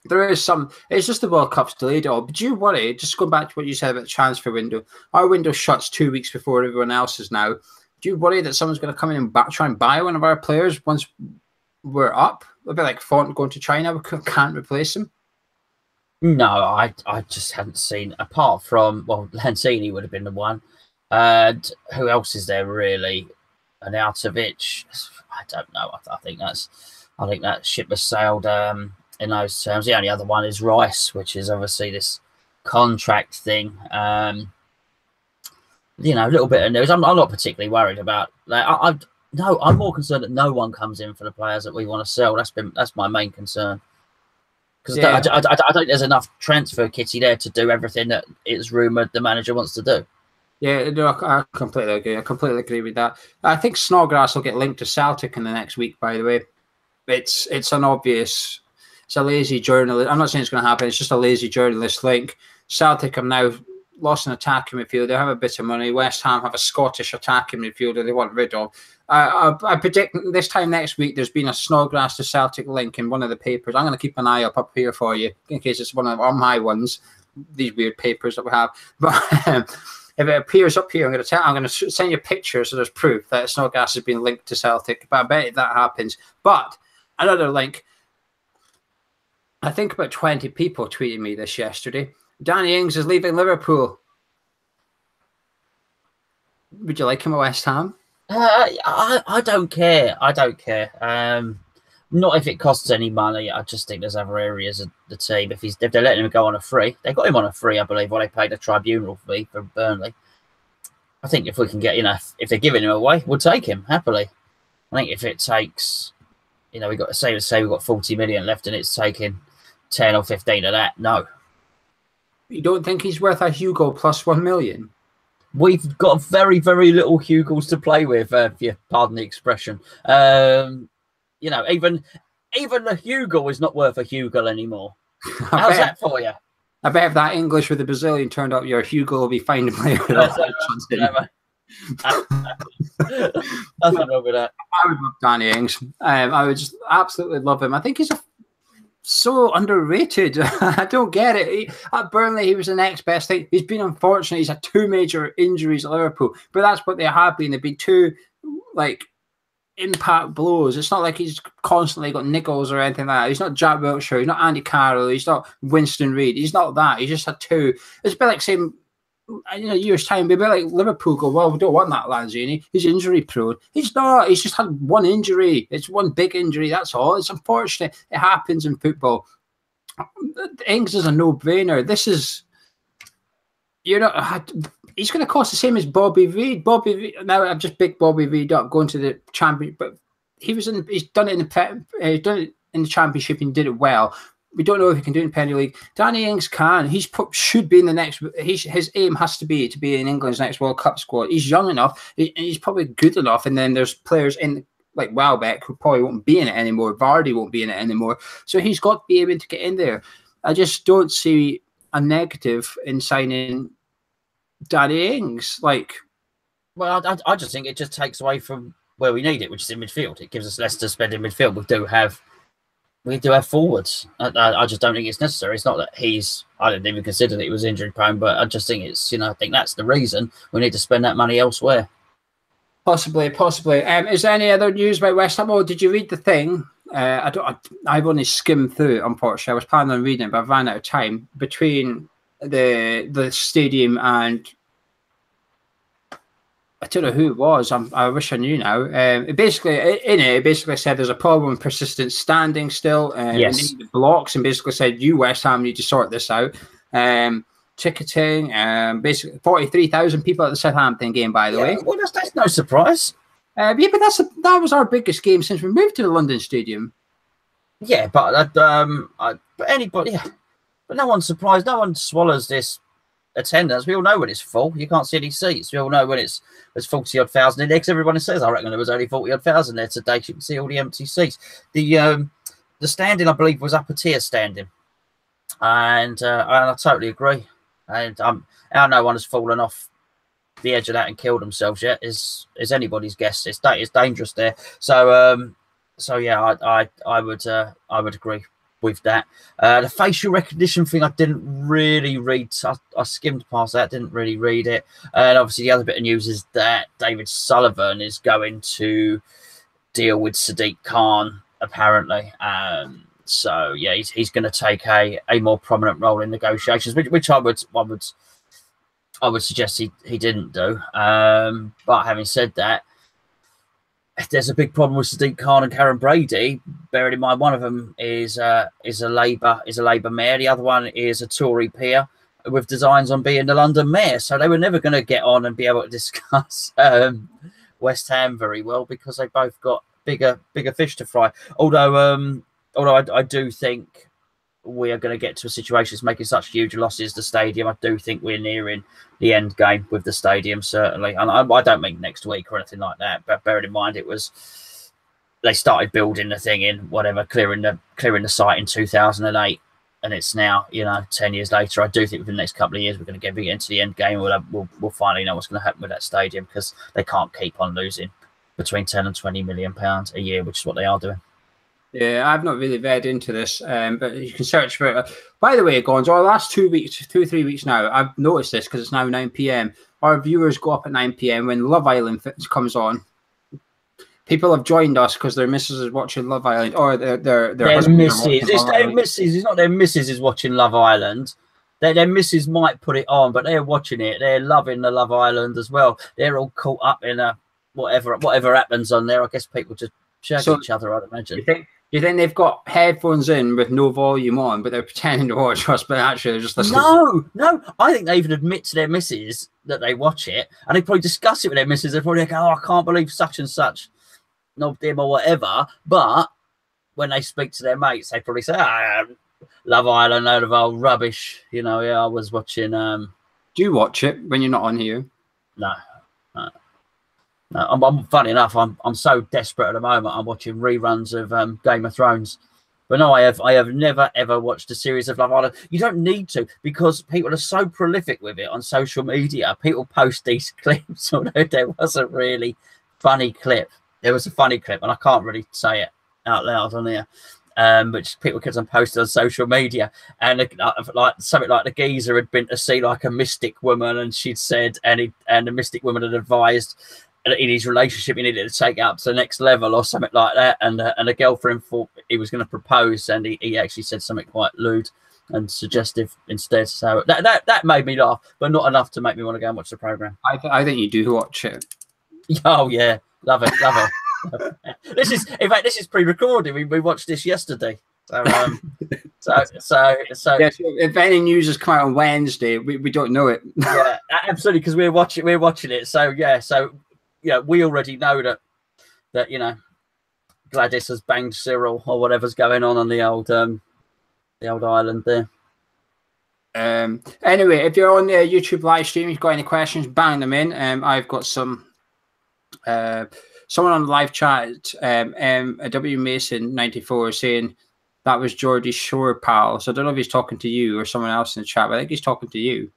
[SPEAKER 1] there is some. It's just the World Cup's delayed all. But do you worry? Just going back to what you said about the transfer window. Our window shuts 2 weeks before everyone else's now. Do you worry that someone's going to come in and try and buy one of our players once we're up? A bit like Font going to China, we can't replace him.
[SPEAKER 2] No, I just hadn't seen, apart from, well, Lanzini would have been the one. And who else is there really? Arnautovic, I don't know. I think that ship has sailed in those terms. The only other one is Rice, which is obviously this contract thing. You know, a little bit of news. I'm not particularly worried about that. No, I'm more concerned that no one comes in for the players that we want to sell. That's my main concern. Because I don't think there's enough transfer kitty there to do everything that it's rumoured the manager wants to do.
[SPEAKER 1] Yeah, no, I completely agree. I completely agree with that. I think Snodgrass will get linked to Celtic in the next week, by the way. It's an obvious... It's a lazy journalist. I'm not saying it's going to happen. It's just a lazy journalist link. Celtic have now lost an attacking midfielder. They have a bit of money. West Ham have a Scottish attacking midfielder they want rid of. I predict this time next week there's been a Snodgrass to Celtic link in one of the papers. I'm going to keep an eye up here for you in case it's one of my ones, these weird papers that we have. But if it appears up here, I'm going to send you pictures so there's proof that Snodgrass has been linked to Celtic. But I bet that happens. But another link, I think about 20 people tweeted me this yesterday. Danny Ings is leaving Liverpool. Would you like him at West Ham?
[SPEAKER 2] I don't care. I don't care. Not if it costs any money. I just think there's other areas of the team. If they're letting him go on a free, they got him on a free, I believe, while they paid a tribunal fee for Burnley. I think if we can get if they're giving him away, we'll take him happily. I think if it takes, we got to say we've got 40 million left and it's taking 10 or 15 of that. No.
[SPEAKER 1] You don't think he's worth a Hugo plus 1 million?
[SPEAKER 2] We've got very, very little Hugels to play with, if you pardon the expression. Even the Hugo is not worth a Hugel anymore. How's that for you?
[SPEAKER 1] I bet if that English with the Brazilian turned up, your Hugo will be fine to play with.
[SPEAKER 2] Nothing wrong with that.
[SPEAKER 1] I would love Danny Ings. I would just absolutely love him. I think he's so underrated. I don't get it. At Burnley, he was the next best thing. He's been unfortunate. He's had 2 major injuries at Liverpool, but that's what they have been. They've been 2 impact blows. It's not like he's constantly got niggles or anything like that. He's not Jack Wilshere. He's not Andy Carroll. He's not Winston Reid. He's not that. He's just had 2. It's a bit like saying, years time, a bit like Liverpool go, well, we don't want that Lanzini. He's injury prone. He's not. He's just had 1 injury. It's 1 big injury. That's all. It's unfortunate. It happens in football. Ings is a no-brainer. This is, he's going to cost the same as Bobby Reid. Now I've just picked Bobby Reid up going to the championship, but he's done it in the championship and did it well. We don't know if he can do it in Premier League. Danny Ings can. Should be in the next. His aim has to be in England's next World Cup squad. He's young enough. He's probably good enough. And then there's players in like Welbeck who probably won't be in it anymore. Vardy won't be in it anymore. So he's got to be able to get in there. I just don't see a negative in signing Danny Ings.
[SPEAKER 2] Well, I just think it just takes away from where we need it, which is in midfield. It gives us less to spend in midfield. We do have forwards. I just don't think it's necessary. It's not that I didn't even consider that he was injury prone, but I just think it's, I think that's the reason we need to spend that money elsewhere.
[SPEAKER 1] Possibly. Is there any other news about West Ham? Oh, did you read the thing? I've only skimmed through it, unfortunately. I was planning on reading it, but I ran out of time between the stadium and I don't know who it was. I wish I knew now. It basically said there's a problem with persistent standing still.
[SPEAKER 2] Yes.
[SPEAKER 1] The blocks, and basically said you West Ham need to sort this out. Ticketing, basically 43,000 people at the Southampton game, by the way.
[SPEAKER 2] Well, that's no surprise.
[SPEAKER 1] But that was our biggest game since we moved to the London Stadium.
[SPEAKER 2] Yeah, but anybody, but no one's surprised. No one swallows this attendance. We all know when it's full. You can't see any seats. We all know when there's 40-odd thousand in there, because everybody says, I reckon there was only 40-odd thousand there today. You can see all the empty seats. The the standing, I believe, was upper tier standing, and I totally agree. And how no one has fallen off the edge of that and killed themselves yet is anybody's guess. It's dangerous there. So yeah, I would agree with that. The facial recognition thing, I didn't really read. I skimmed past that, didn't really read it. And obviously, the other bit of news is that David Sullivan is going to deal with Sadiq Khan, apparently. So yeah, he's going to take a more prominent role in negotiations, which I would suggest he didn't do. But having said that, there's a big problem with Sadiq Khan and Karen Brady. Bearing in mind, one of them is a Labour mayor, the other one is a Tory peer with designs on being the London mayor. So they were never going to get on and be able to discuss West Ham very well, because they both got bigger fish to fry. Although I do think we are going to get to a situation that's making such huge losses the stadium. I do think we're nearing the end game with the stadium, certainly. And I don't mean next week or anything like that, but bearing in mind they started building the thing in clearing the site in 2008, and it's now 10 years later. I do think within the next couple of years we're going to get into the end game. We'll finally know what's going to happen with that stadium, because they can't keep on losing between 10 and 20 million pounds a year, which is what they are doing.
[SPEAKER 1] Yeah, I've not really read into this, but you can search for it. By the way, Gonzo, the last 2 or 3 weeks now, I've noticed this because it's now 9 p.m. Our viewers go up at 9 p.m. when Love Island comes on. People have joined us because their missus is watching Love Island, or their
[SPEAKER 2] missus. It's their missus. It's not their missus is watching Love Island. Their missus might put it on, but they're watching it. They're loving the Love Island as well. They're all caught up in whatever happens on there. I guess people just shag each other, I'd imagine.
[SPEAKER 1] You think they've got headphones in with no volume on, but they're pretending to watch us, but actually they're just listening?
[SPEAKER 2] No. I think they even admit to their missus that they watch it, and they probably discuss it with their missus. They're probably like, "Oh, I can't believe such and such, knobbed him or whatever." But when they speak to their mates, they probably say, Love Island, load of old rubbish. Yeah, I was watching.
[SPEAKER 1] Do you watch it when you're not on here?
[SPEAKER 2] No. I'm funny enough. I'm so desperate at the moment. I'm watching reruns of Game of Thrones, but no, I have never ever watched a series of Love Island. You don't need to, because people are so prolific with it on social media. People post these clips. Although there was a really funny clip. There was a funny clip, and I can't really say it out loud on here. Which people kept on posting on social media, and like something like the geezer had been to see like a mystic woman, and she'd said, and the mystic woman had advised in his relationship he needed to take it up to the next level or something like that, and the girlfriend thought he was going to propose, and he actually said something quite lewd and suggestive instead. So that made me laugh, but not enough to make me want to go and watch the program.
[SPEAKER 1] I think you do watch it.
[SPEAKER 2] Oh yeah, love it. This is pre-recorded. We watched this yesterday. So yeah, so
[SPEAKER 1] if any news has come out on Wednesday, we don't know it.
[SPEAKER 2] Yeah, absolutely, because we're watching it. So yeah, we already know that Gladys has banged Cyril or whatever's going on the old island there.
[SPEAKER 1] Anyway, if you're on the YouTube live stream, if you've got any questions, bang them in. I've got some. Someone on the live chat, W Mason 94, saying that was Geordie Shore, pal. So I don't know if he's talking to you or someone else in the chat, but I think he's talking to you.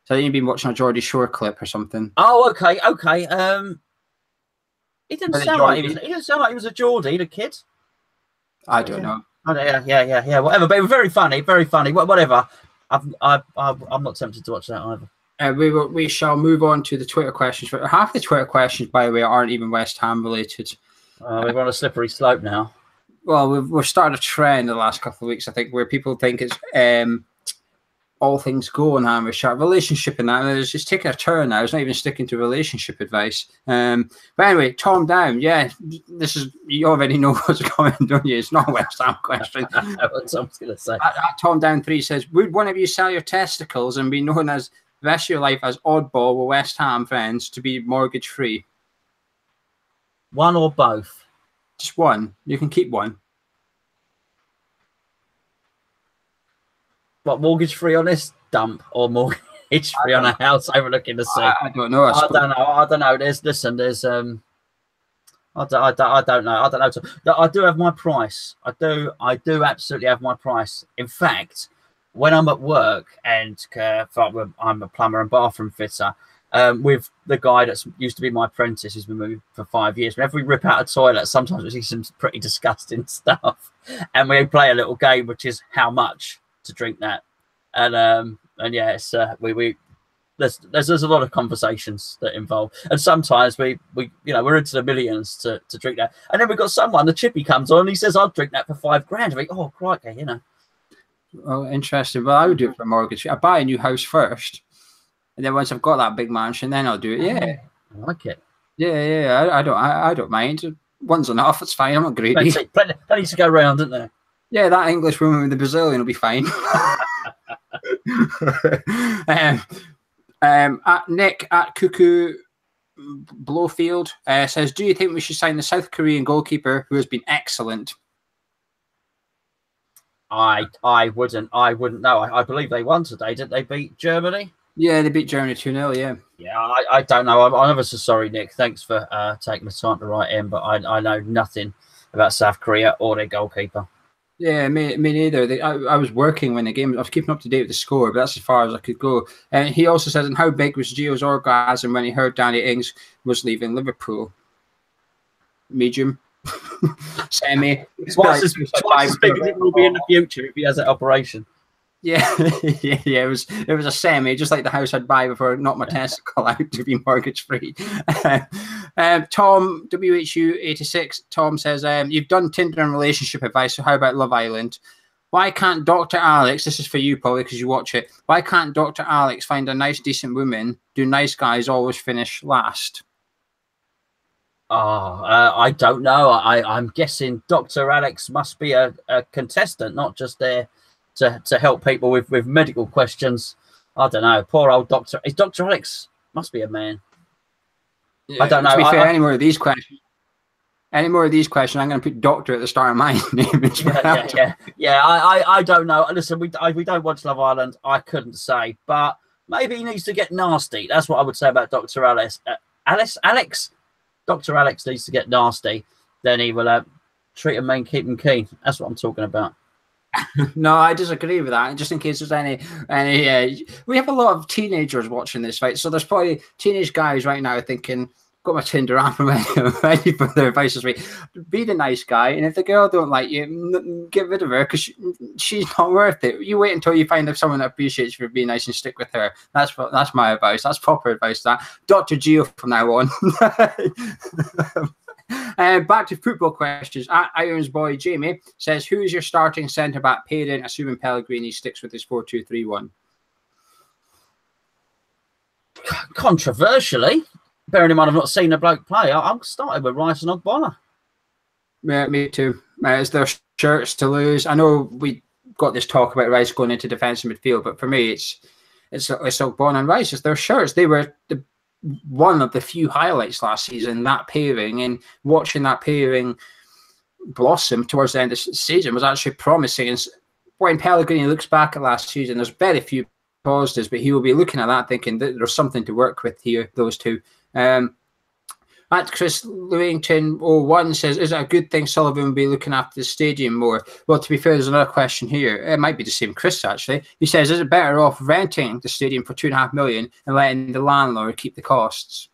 [SPEAKER 1] So I think you've been watching a Geordie Shore clip or something.
[SPEAKER 2] Oh, okay. He didn't sound like he was a Geordie, the kid.
[SPEAKER 1] I don't know.
[SPEAKER 2] Oh, yeah. Whatever, but very funny, very funny. Whatever. I'm not tempted to watch that either.
[SPEAKER 1] We shall move on to the Twitter questions. But half the Twitter questions, by the way, aren't even West Ham related.
[SPEAKER 2] We're on a slippery slope now.
[SPEAKER 1] Well, we've started a trend the last couple of weeks, I think, where people think it's all things go on Ham with Sharp relationship and that. And it's just taking a turn now. It's not even sticking to relationship advice. But anyway, Tom Down, yeah, you already know what's coming, don't you? It's not a West Ham question.
[SPEAKER 2] That's what I was going to say.
[SPEAKER 1] Tom Down 3 says, would one of you sell your testicles and be known as the rest of your life as oddball with West Ham fans to be mortgage free?
[SPEAKER 2] One or both?
[SPEAKER 1] Just one. You can keep one.
[SPEAKER 2] What, mortgage free on this dump or mortgage free on a house overlooking the sea?
[SPEAKER 1] I don't know.
[SPEAKER 2] I don't know. There's I don't know. I don't know. No, I do have my price. I do absolutely have my price. In fact, when I'm at work and I'm a plumber and bathroom fitter, with the guy that's used to be my apprentice, who's been moved for 5 years. Whenever we rip out a toilet, sometimes we see some pretty disgusting stuff, and we play a little game, which is how much to drink that. And yeah, it's there's a lot of conversations that involve, and sometimes we we're into the millions to drink that, and then we've got someone, the chippy comes on and he says I'll drink that for £5,000. I think, oh crikey, you know.
[SPEAKER 1] Oh, interesting. Well, I would do it for a mortgage. I buy a new house first, and then once I've got that big mansion, then I'll do it. Yeah,
[SPEAKER 2] I like it.
[SPEAKER 1] Yeah. I don't mind. One's enough. It's fine. I'm not greedy.
[SPEAKER 2] Plenty to go around, isn't there?
[SPEAKER 1] Yeah, that English woman with the Brazilian will be fine. At Nick at Cuckoo Blowfield says, do you think we should sign the South Korean goalkeeper who has been excellent?
[SPEAKER 2] I wouldn't know. I believe they won today. Didn't they beat Germany?
[SPEAKER 1] Yeah, they beat Germany 2-0, yeah.
[SPEAKER 2] Yeah, I don't know. I'm ever so sorry, Nick. Thanks for taking the time to write in, but I know nothing about South Korea or their goalkeeper.
[SPEAKER 1] Yeah, me neither. I was working when the game. I was keeping up to date with the score, but that's as far as I could go. And he also says, and how big was Geo's orgasm when he heard Danny Ings was leaving Liverpool? Medium. Semi.
[SPEAKER 2] Twice as big as it will be in the future if he has that operation.
[SPEAKER 1] Yeah, yeah. It was a semi, just like the house I'd buy before I knocked my testicle out to be mortgage free. Tom WHU86. Tom says, you've done Tinder and relationship advice, so how about Love Island? Why can't Dr. Alex? This is for you, probably, because you watch it. Why can't Dr. Alex find a nice, decent woman? Do nice guys always finish last?
[SPEAKER 2] Oh, I don't know. I'm guessing Dr. Alex must be a contestant, not just there to help people with medical questions. I don't know. Poor old Dr. Dr. Alex must be a man.
[SPEAKER 1] Yeah,
[SPEAKER 2] I don't know.
[SPEAKER 1] To be fair, any more of these questions, I'm going to put doctor at the start of my name.
[SPEAKER 2] Yeah. I don't know. Listen, we don't watch Love Island. I couldn't say, but maybe he needs to get nasty. That's what I would say about Dr. Alex. Alex. Dr. Alex needs to get nasty. Then he will treat him and keep him keen. That's what I'm talking about.
[SPEAKER 1] No, I disagree with that. Just in case there's any, we have a lot of teenagers watching this fight, so there's probably teenage guys right now thinking, "Got my Tinder app, I'm ready for their advice this week." Be the nice guy, and if the girl don't like you, get rid of her because she's not worth it. You wait until you find someone that appreciates you for being nice and stick with her. That's my advice. That's proper advice. That Dr. Geo from now on. Back to football questions. Irons boy Jamie says, who is your starting centre-back pairing, assuming Pellegrini sticks with his 4-2-3-1?
[SPEAKER 2] Controversially, bearing in mind I've not seen the bloke play, I'm starting with Rice and Ogbonna.
[SPEAKER 1] Yeah, me too. It's their shirts to lose. I know we got this talk about Rice going into defence and midfield, but for me, it's Ogbonna and Rice. It's their shirts. They were one of the few highlights last season, that pairing, and watching that pairing blossom towards the end of the season was actually promising. And when Pellegrini looks back at last season, there's very few positives, but he will be looking at that thinking that there's something to work with here, those two. At Chris Lewington 01 says, is it a good thing Sullivan will be looking after the stadium more? Well, to be fair, there's another question here. It might be the same Chris, actually. He says, is it better off renting the stadium for $2.5 million and letting the landlord keep the costs?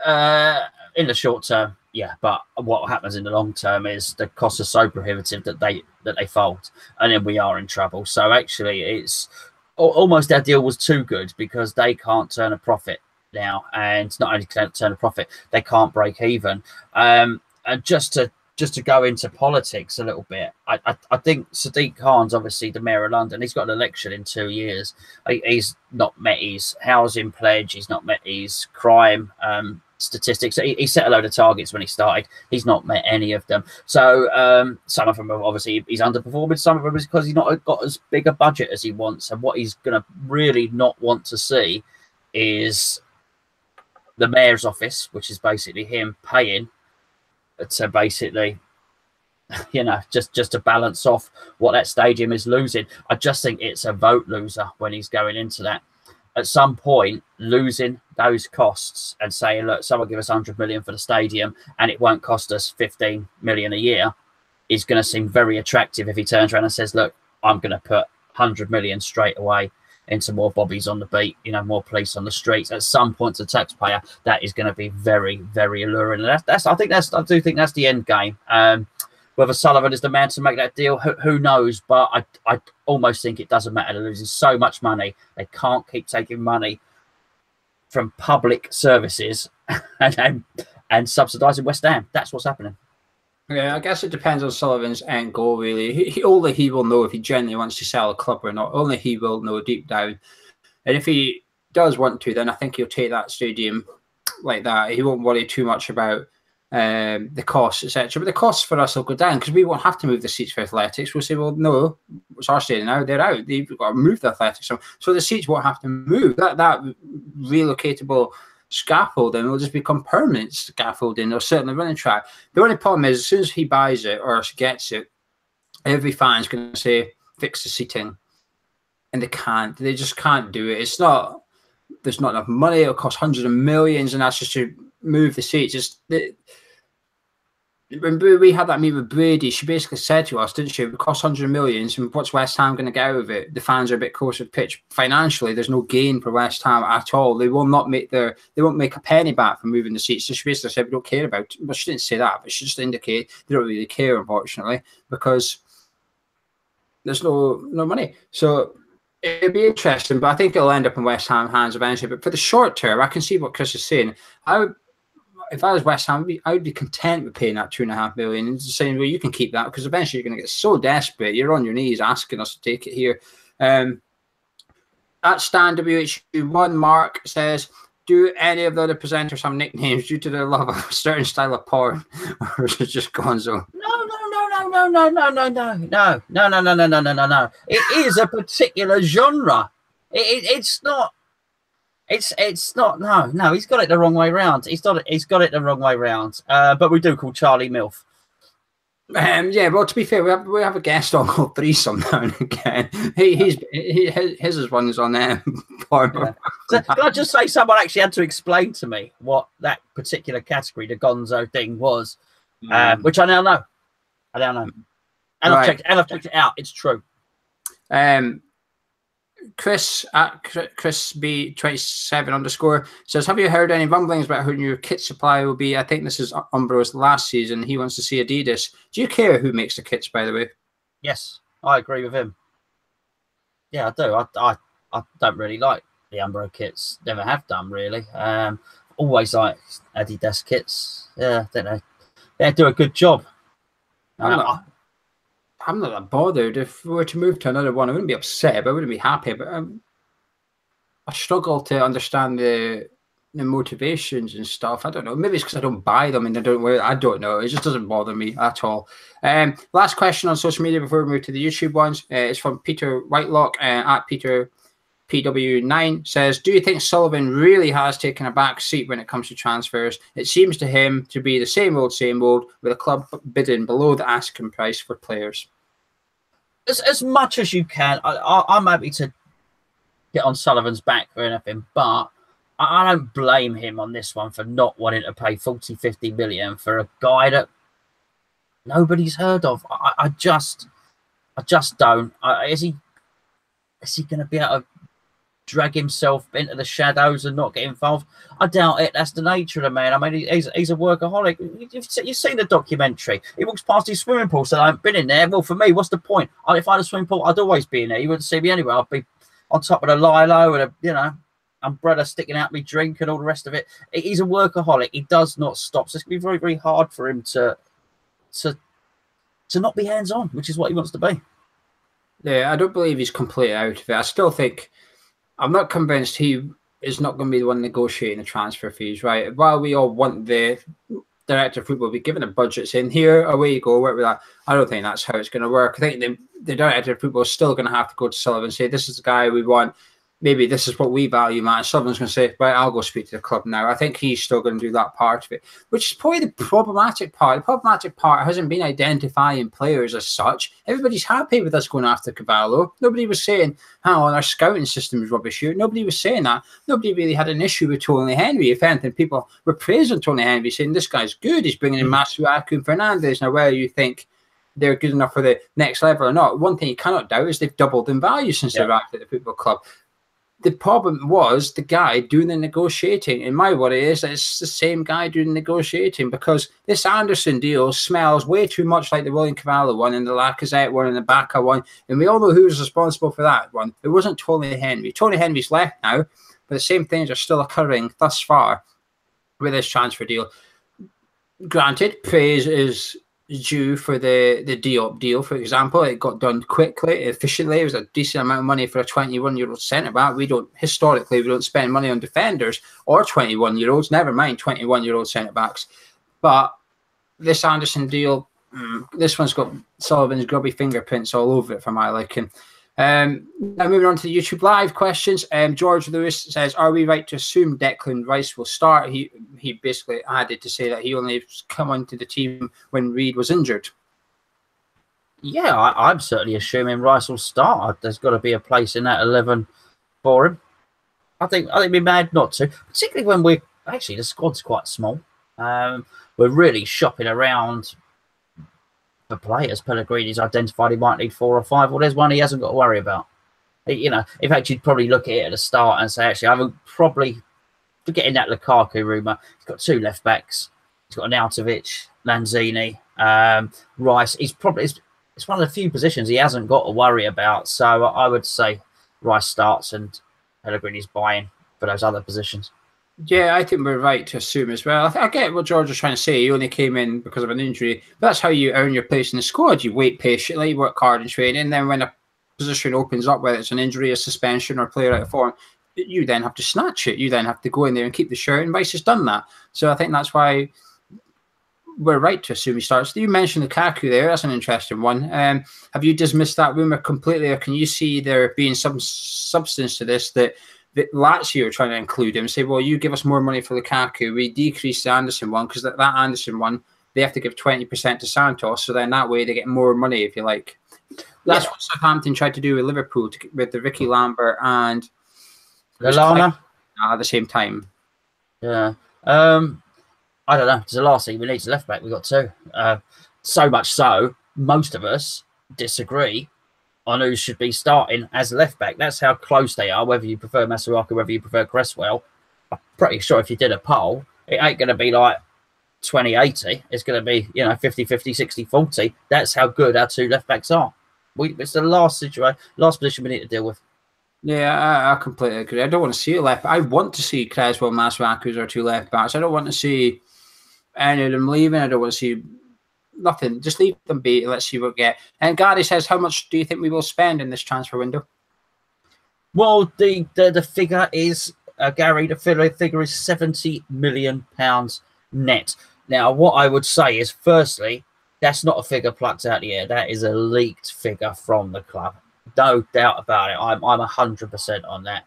[SPEAKER 2] In the short term, yeah. But what happens in the long term is the costs are so prohibitive that they fold, and then we are in trouble. So actually, it's almost our deal was too good because they can't turn a profit now, and not only can't turn a profit, they can't break even. And just to go into politics a little bit, I think Sadiq Khan's obviously the mayor of London. He's got an election in 2 years. He's not met his housing pledge. He's not met his crime statistics. He set a load of targets when he started. He's not met any of them. So some of them are obviously he's underperforming. Some of them is because he's not got as big a budget as he wants. And what he's going to really not want to see is the mayor's office, which is basically him paying to basically, just to balance off what that stadium is losing. I just think it's a vote loser when he's going into that. at some point losing those costs and saying, look, someone give us 100 million for the stadium and it won't cost us 15 million a year is going to seem very attractive if he turns around and says, look, I'm going to put 100 million straight away into more bobbies on the beat, you know, more police on the streets. At some point, to the taxpayer, that is going to be very, very alluring. And I do think that's the end game. Whether Sullivan is the man to make that deal, who knows? But I almost think it doesn't matter. They're losing so much money. They can't keep taking money from public services and subsidising West Ham. That's what's happening.
[SPEAKER 1] Yeah, I guess it depends on Sullivan's end goal, really. Only he will know if he genuinely wants to sell a club or not. Only he will know deep down. And if he does want to, then I think he'll take that stadium like that. He won't worry too much about the costs, etc. But the costs for us will go down because we won't have to move the seats for athletics. We'll say, well, no, it's our stadium now. They're out. They've got to move the athletics. So the seats won't have to move. That relocatable scaffolding will just become permanent scaffolding or certainly running track. The only problem is as soon as he buys it or gets it, every fan's going to say, fix the seating. And they can't. They just can't do it. There's not enough money. It'll cost hundreds of millions, and that's just to move the seats. When we had that meeting with Brady, she basically said to us, didn't she, it costs hundreds of millions, and what's West Ham going to get out of it? The fans are a bit closer to the pitch. Financially, there's no gain for West Ham at all. They won't make a penny back from moving the seats. So she basically said, we don't care about it. Well, she didn't say that, but she just indicated they don't really care, unfortunately, because there's no money. So it'd be interesting, but I think it'll end up in West Ham hands eventually. But for the short term, I can see what Chris is saying. If I was West Ham, I would be content with paying that $2.5 million and saying, well, you can keep that because eventually you're going to get so desperate. You're on your knees asking us to take it here. At Stan WHU1, Mark says, do any of the other presenters have nicknames due to their love of a certain style of porn? Or is it just Gonzo?
[SPEAKER 2] No. It is a particular genre. It's not. It's not. No. He's got it the wrong way round. He's got it the wrong way round. But we do call Charlie MILF.
[SPEAKER 1] Yeah. Well, to be fair, we have a guest on called Threesome now and again. His one is on there.
[SPEAKER 2] Yeah. So, can I just say, someone actually had to explain to me what that particular category, the Gonzo thing, was, which I now know. And right. I've checked it out. It's true.
[SPEAKER 1] Chris at Chris B27_ says, have you heard any rumblings about who your kit supply will be? I think this is Umbro's last season. He wants to see Adidas. Do you care who makes the kits, by the way?
[SPEAKER 2] Yes, I agree with him. Yeah, I do. I don't really like the Umbro kits. Never have done, really. Always like Adidas kits. Yeah, I think they do a good job.
[SPEAKER 1] I'm not that bothered. If we were to move to another one, I wouldn't be upset, but I wouldn't be happy. But I struggle to understand the motivations and stuff. I don't know. Maybe it's because I don't buy them and I don't wear it. I don't know. It just doesn't bother me at all. Last question on social media before we move to the YouTube ones. It's from Peter Whitelock at Peter PW9 says, do you think Sullivan really has taken a back seat when it comes to transfers? It seems to him to be the same old, with a club bidding below the asking price for players.
[SPEAKER 2] As much as you can, I'm happy to get on Sullivan's back for anything, but I don't blame him on this one for not wanting to pay 40-50 million for a guy that nobody's heard of. I just don't. Is he going to be able to drag himself into the shadows and not get involved? I doubt it. That's the nature of the man. I mean, he's a workaholic. You've seen the documentary. He walks past his swimming pool, said, I haven't been in there. Well, for me, what's the point? If I had a swimming pool, I'd always be in there. You wouldn't see me anywhere. I'd be on top of the lilo and umbrella sticking out my drink and all the rest of it. He's a workaholic. He does not stop. So it's going to be very, very hard for him to not be hands-on, which is what he wants to be.
[SPEAKER 1] Yeah, I don't believe he's completely out of it. I still think, I'm not convinced he is not going to be the one negotiating the transfer fees, right? While we all want the director of football to be given a budget saying, here, away you go, work with that. I don't think that's how it's going to work. I think the director of football is still going to have to go to Sullivan and say, this is the guy we want. maybe this is what we value, man. Someone's going to say, right, I'll go speak to the club now. I think he's still going to do that part of it, which is probably the problematic part. The problematic part hasn't been identifying players as such. Everybody's happy with us going after Cavallo. Nobody was saying, hang on, our scouting system is rubbish here. Nobody was saying that. Nobody really had an issue with Tony Henry. If anything, people were praising Tony Henry, saying this guy's good. He's bringing in Masuaku and Fernandez. Now, whether you think they're good enough for the next level or not, one thing you cannot doubt is they've doubled in value since they arrived at the football club. The problem was the guy doing the negotiating. And my worry is that it's the same guy doing the negotiating, because this Anderson deal smells way too much like the William Cavallo one and the Lacazette one and the Bacca one. And we all know who was responsible for that one. It wasn't Tony Henry. Tony Henry's left now, but the same things are still occurring thus far with this transfer deal. Granted, praise is due for the Diop deal, for example. It got done quickly, efficiently. It was a decent amount of money for a 21-year-old centre-back. We don't spend money on defenders or 21-year-olds, never mind 21-year-old centre-backs. But this Anderson deal, this one's got Sullivan's grubby fingerprints all over it for my liking. Now moving on to the YouTube live questions. George Lewis says, are we right to assume Declan Rice will start? He basically added to say that he only come onto the team when Reed was injured.
[SPEAKER 2] Yeah, I'm certainly assuming Rice will start. There's got to be a place in that 11 for him. I think we'd be mad not to, particularly when the squad's quite small. We're really shopping around for players. Pellegrini's identified he might need 4 or 5. Well, there's one he hasn't got to worry about. You know, in fact, you'd probably look at it at the start and say, actually, I haven't probably, forgetting that Lukaku rumour, he's got 2 left backs. He's got Arnautovic, Lanzini, Rice. It's one of the few positions he hasn't got to worry about. So I would say Rice starts and Pellegrini's buying for those other positions.
[SPEAKER 1] Yeah, I think we're right to assume as well. I get what George was trying to say. He only came in because of an injury. But that's how you earn your place in the squad. You wait patiently, work hard in training, and then when a position opens up, whether it's an injury, a suspension, or player out of form, you then have to snatch it. You then have to go in there and keep the shirt, and Rice has done that. So I think that's why we're right to assume he starts. You mentioned Lukaku there. That's an interesting one. Have you dismissed that rumour completely, or can you see there being some substance to this that Lazio are trying to include him, say, well, you give us more money for Lukaku, we decrease the Anderson one, because that Anderson one, they have to give 20% to Santos, so then that way they get more money, if you like. That's what Southampton tried to do with Liverpool, with the Ricky Lambert and
[SPEAKER 2] Lallana
[SPEAKER 1] at the same time.
[SPEAKER 2] Yeah. I don't know. It's the last thing we need to left back. We've got 2. So much so, most of us disagree on who should be starting as left back. That's how close they are, whether you prefer Masuaku, whether you prefer Cresswell. I'm pretty sure if you did a poll, it ain't going to be like 20-80. It's going to be, 50-50, 60-40. That's how good our 2 left backs are. It's the last position we need to deal with.
[SPEAKER 1] Yeah, I completely agree. I don't want to see a left back. I want to see Cresswell, Masuaku as our 2 left backs. I don't want to see any of them leaving. I don't want to see nothing. Just leave them be. Let's see what we get. And Gary says, how much do you think we will spend in this transfer window?
[SPEAKER 2] Well, the figure is, Gary, the figure is £70 million net. Now, what I would say is, firstly, that's not a figure plucked out of the air. That is a leaked figure from the club. No doubt about it. I'm 100% on that.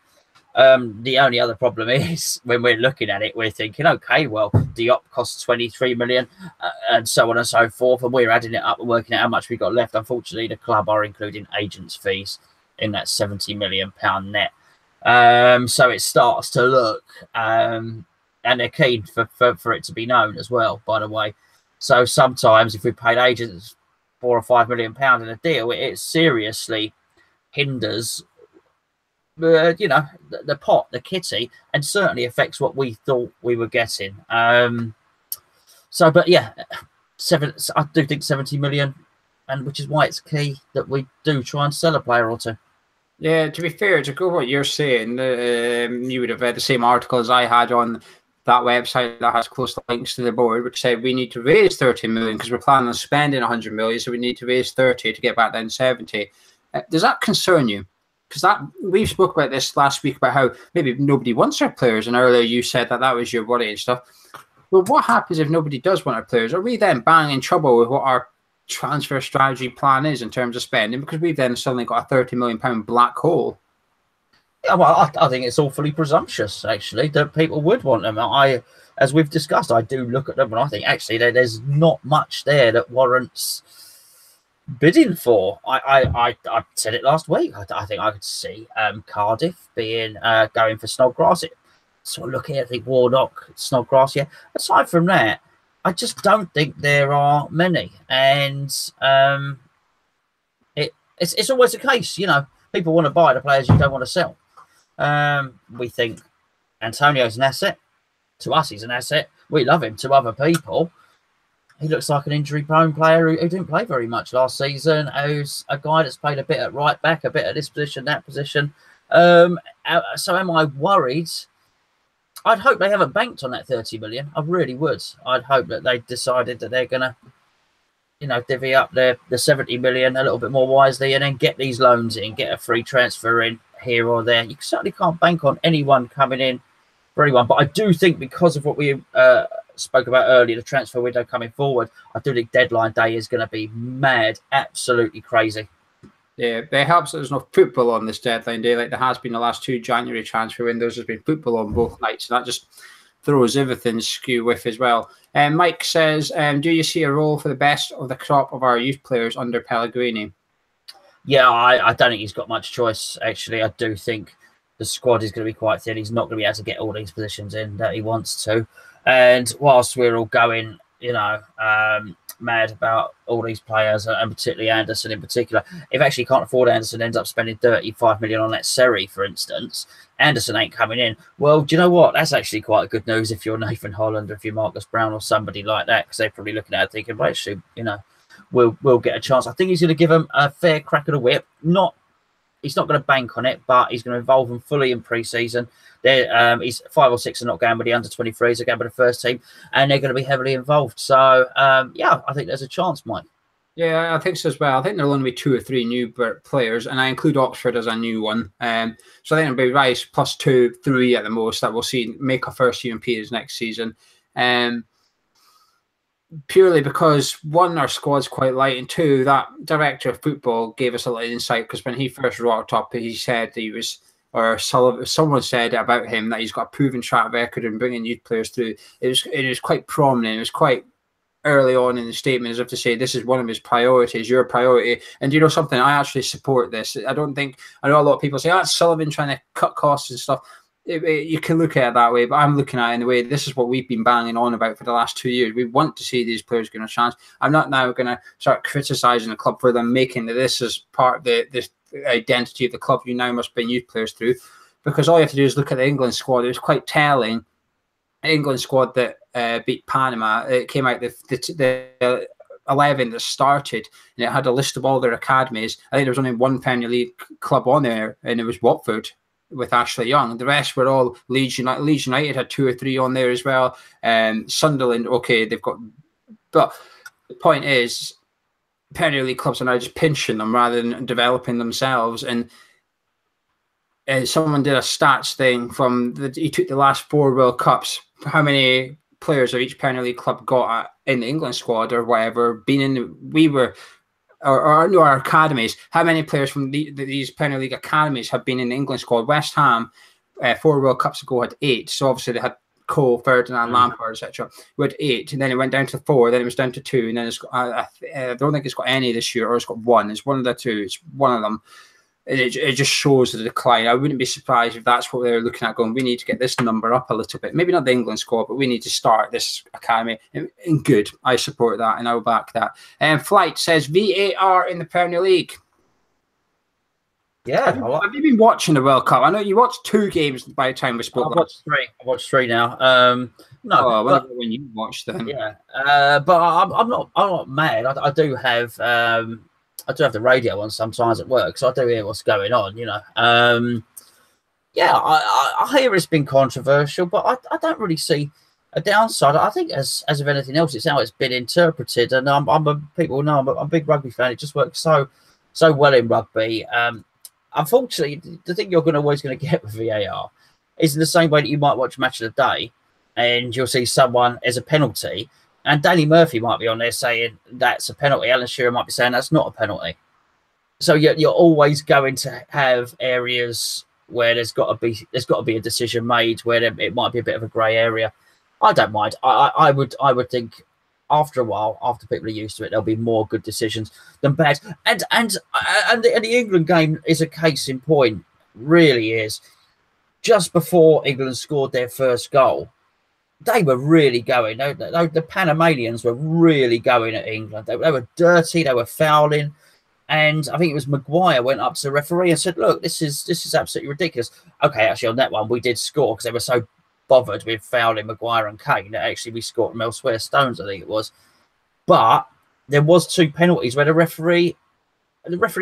[SPEAKER 2] The only other problem is when we're looking at it, we're thinking, okay, well, Diop costs 23 million and so on and so forth. And we're adding it up and working out how much we got left. Unfortunately, the club are including agents' fees in that £70 million net. So it starts to look, and they're keen for it to be known as well, by the way. So sometimes if we paid agents £4 or £5 million in a deal, it seriously hinders the pot, the kitty, and certainly affects what we thought we were getting. But yeah, I do think 70 million, and which is why it's key that we do try and sell a player or 2.
[SPEAKER 1] Yeah, to be fair, to go what you're saying, you would have read the same article as I had on that website that has close links to the board, which said we need to raise 30 million because we're planning on spending 100 million, so we need to raise 30 to get back down 70. Does that concern you? Because we spoke about this last week about how maybe nobody wants our players, and earlier you said that was your worry and stuff. Well, what happens if nobody does want our players? Are we then bang in trouble with what our transfer strategy plan is in terms of spending? Because we've then suddenly got a £30 million black hole.
[SPEAKER 2] Yeah, well, I think it's awfully presumptuous, actually, that people would want them. As we've discussed, I do look at them and I think actually there's not much there that warrants bidding for. I said it last week. I think I could see Cardiff being going for Snodgrass. So looking at the Warnock, Snodgrass. Yeah. Aside from that, I just don't think there are many, and it's always the case. You know, people want to buy the players you don't want to sell. We think Antonio's an asset. To us, he's an asset. We love him. To other people, he looks like an injury-prone player who didn't play very much last season, who's a guy that's played a bit at right back, a bit at this position, that position. So am I worried? I'd hope they haven't banked on that 30 million. I really would. I'd hope that they decided that they're going to, you know, divvy up the 70 million a little bit more wisely and then get these loans in, get a free transfer in here or there. You certainly can't bank on anyone coming in for anyone. But I do think because of what we spoke about earlier, the transfer window coming forward, I do think deadline day is going to be mad, absolutely crazy.
[SPEAKER 1] Yeah, it helps that there's no football on this deadline day like there has been the last 2 January transfer windows. There's been football on both nights, and that just throws everything skew with as well. Mike says, do you see a role for the best of the crop of our youth players under Pellegrini?
[SPEAKER 2] Yeah, I don't think he's got much choice, actually. I do think the squad is going to be quite thin. He's not going to be able to get all these positions in that he wants to. And whilst we're all going, you know, mad about all these players, and particularly Anderson in particular, if actually can't afford Anderson, ends up spending 35 million on that Seri, for instance, Anderson ain't coming in. Well, do you know what? That's actually quite good news if you're Nathan Holland or if you're Marcus Brown or somebody like that, because they're probably looking at it thinking, well, actually, you know, we'll get a chance. I think he's going to give them a fair crack at the whip. He's not going to bank on it, but he's going to involve them fully in pre-season. He's 5 or 6 are not going with the under-23s, they're going with the first team, and they're going to be heavily involved. So, yeah, I think there's a chance, Mike.
[SPEAKER 1] Yeah, I think so as well. I think there'll only be 2 or 3 new players, and I include Oxford as a new one. So I think it'll be Rice plus 2, 3 at the most that we'll see make a first team appearance next season. Purely because 1, our squad's quite light, and 2, that director of football gave us a little insight because when he first rocked up, he said he was, or someone said about him that he's got a proven track record in bringing youth players through. It was quite prominent. It was quite early on in the statement, as if to say this is one of his priorities, your priority. And you know something, I actually support this. I know a lot of people say, that's Sullivan trying to cut costs and stuff. You can look at it that way, but I'm looking at it in the way this is what we've been banging on about for the last 2 years. We want to see these players get a chance. I'm not now going to start criticising the club for them making this as part of the identity of the club. You now must bring youth players through, because all you have to do is look at the England squad. It was quite telling. The England squad that beat Panama, it came out the 11 that started, and it had a list of all their academies. I think there was only one Premier League club on there, and it was Watford with Ashley Young. The rest were all Leeds United. Leeds United had 2 or 3 on there as well. Sunderland, okay, they've got... But the point is, Premier League clubs are now just pinching them rather than developing themselves. And someone did a stats thing he took the last 4 World Cups, how many players of each Premier League club got in the England squad or whatever, our academies, how many players from these Premier League academies have been in the England squad? West Ham, 4 World Cups ago, had 8. So obviously they had Cole, Ferdinand, Lampard, etc. We had 8, and then it went down to 4, then it was down to 2, and then I don't think it's got any this year, or it's got 1. It's one of the 2. It's one of them. It just shows the decline. I wouldn't be surprised if that's what they're looking at, going, we need to get this number up a little bit. Maybe not the England squad, but we need to start this academy. And good. I support that, and I'll back that. Flight says VAR in the Premier League.
[SPEAKER 2] Yeah.
[SPEAKER 1] Have you been watching the World Cup? I know you watched 2 games by the time we spoke.
[SPEAKER 2] I watched 3 now.
[SPEAKER 1] When you watched them.
[SPEAKER 2] Yeah. But I'm not mad. I do have the radio on sometimes at work, so I do hear what's going on, you know. Yeah, I hear it's been controversial, but I don't really see a downside. I think as of anything else, it's how it's been interpreted, and people know I'm a big rugby fan. It just works so well in rugby. Unfortunately, the thing you're always going to get with VAR is in the same way that you might watch Match of the Day, and you'll see someone as a penalty, and Danny Murphy might be on there saying that's a penalty. Alan Shearer might be saying that's not a penalty. So you're always going to have areas where there's got to be a decision made where it might be a bit of a grey area. I don't mind. I would think after a while, after people are used to it, there'll be more good decisions than bad. And the England game is a case in point. Really is. Just before England scored their first goal, they were really going. The Panamanians were really going at England. They were dirty. They were fouling. And I think it was Maguire went up to the referee and said, "Look, this is absolutely ridiculous." Okay, actually on that one we did score because they were so bothered with fouling Maguire and Kane that actually we scored them elsewhere. Stones, I think it was. But there was 2 penalties where the referee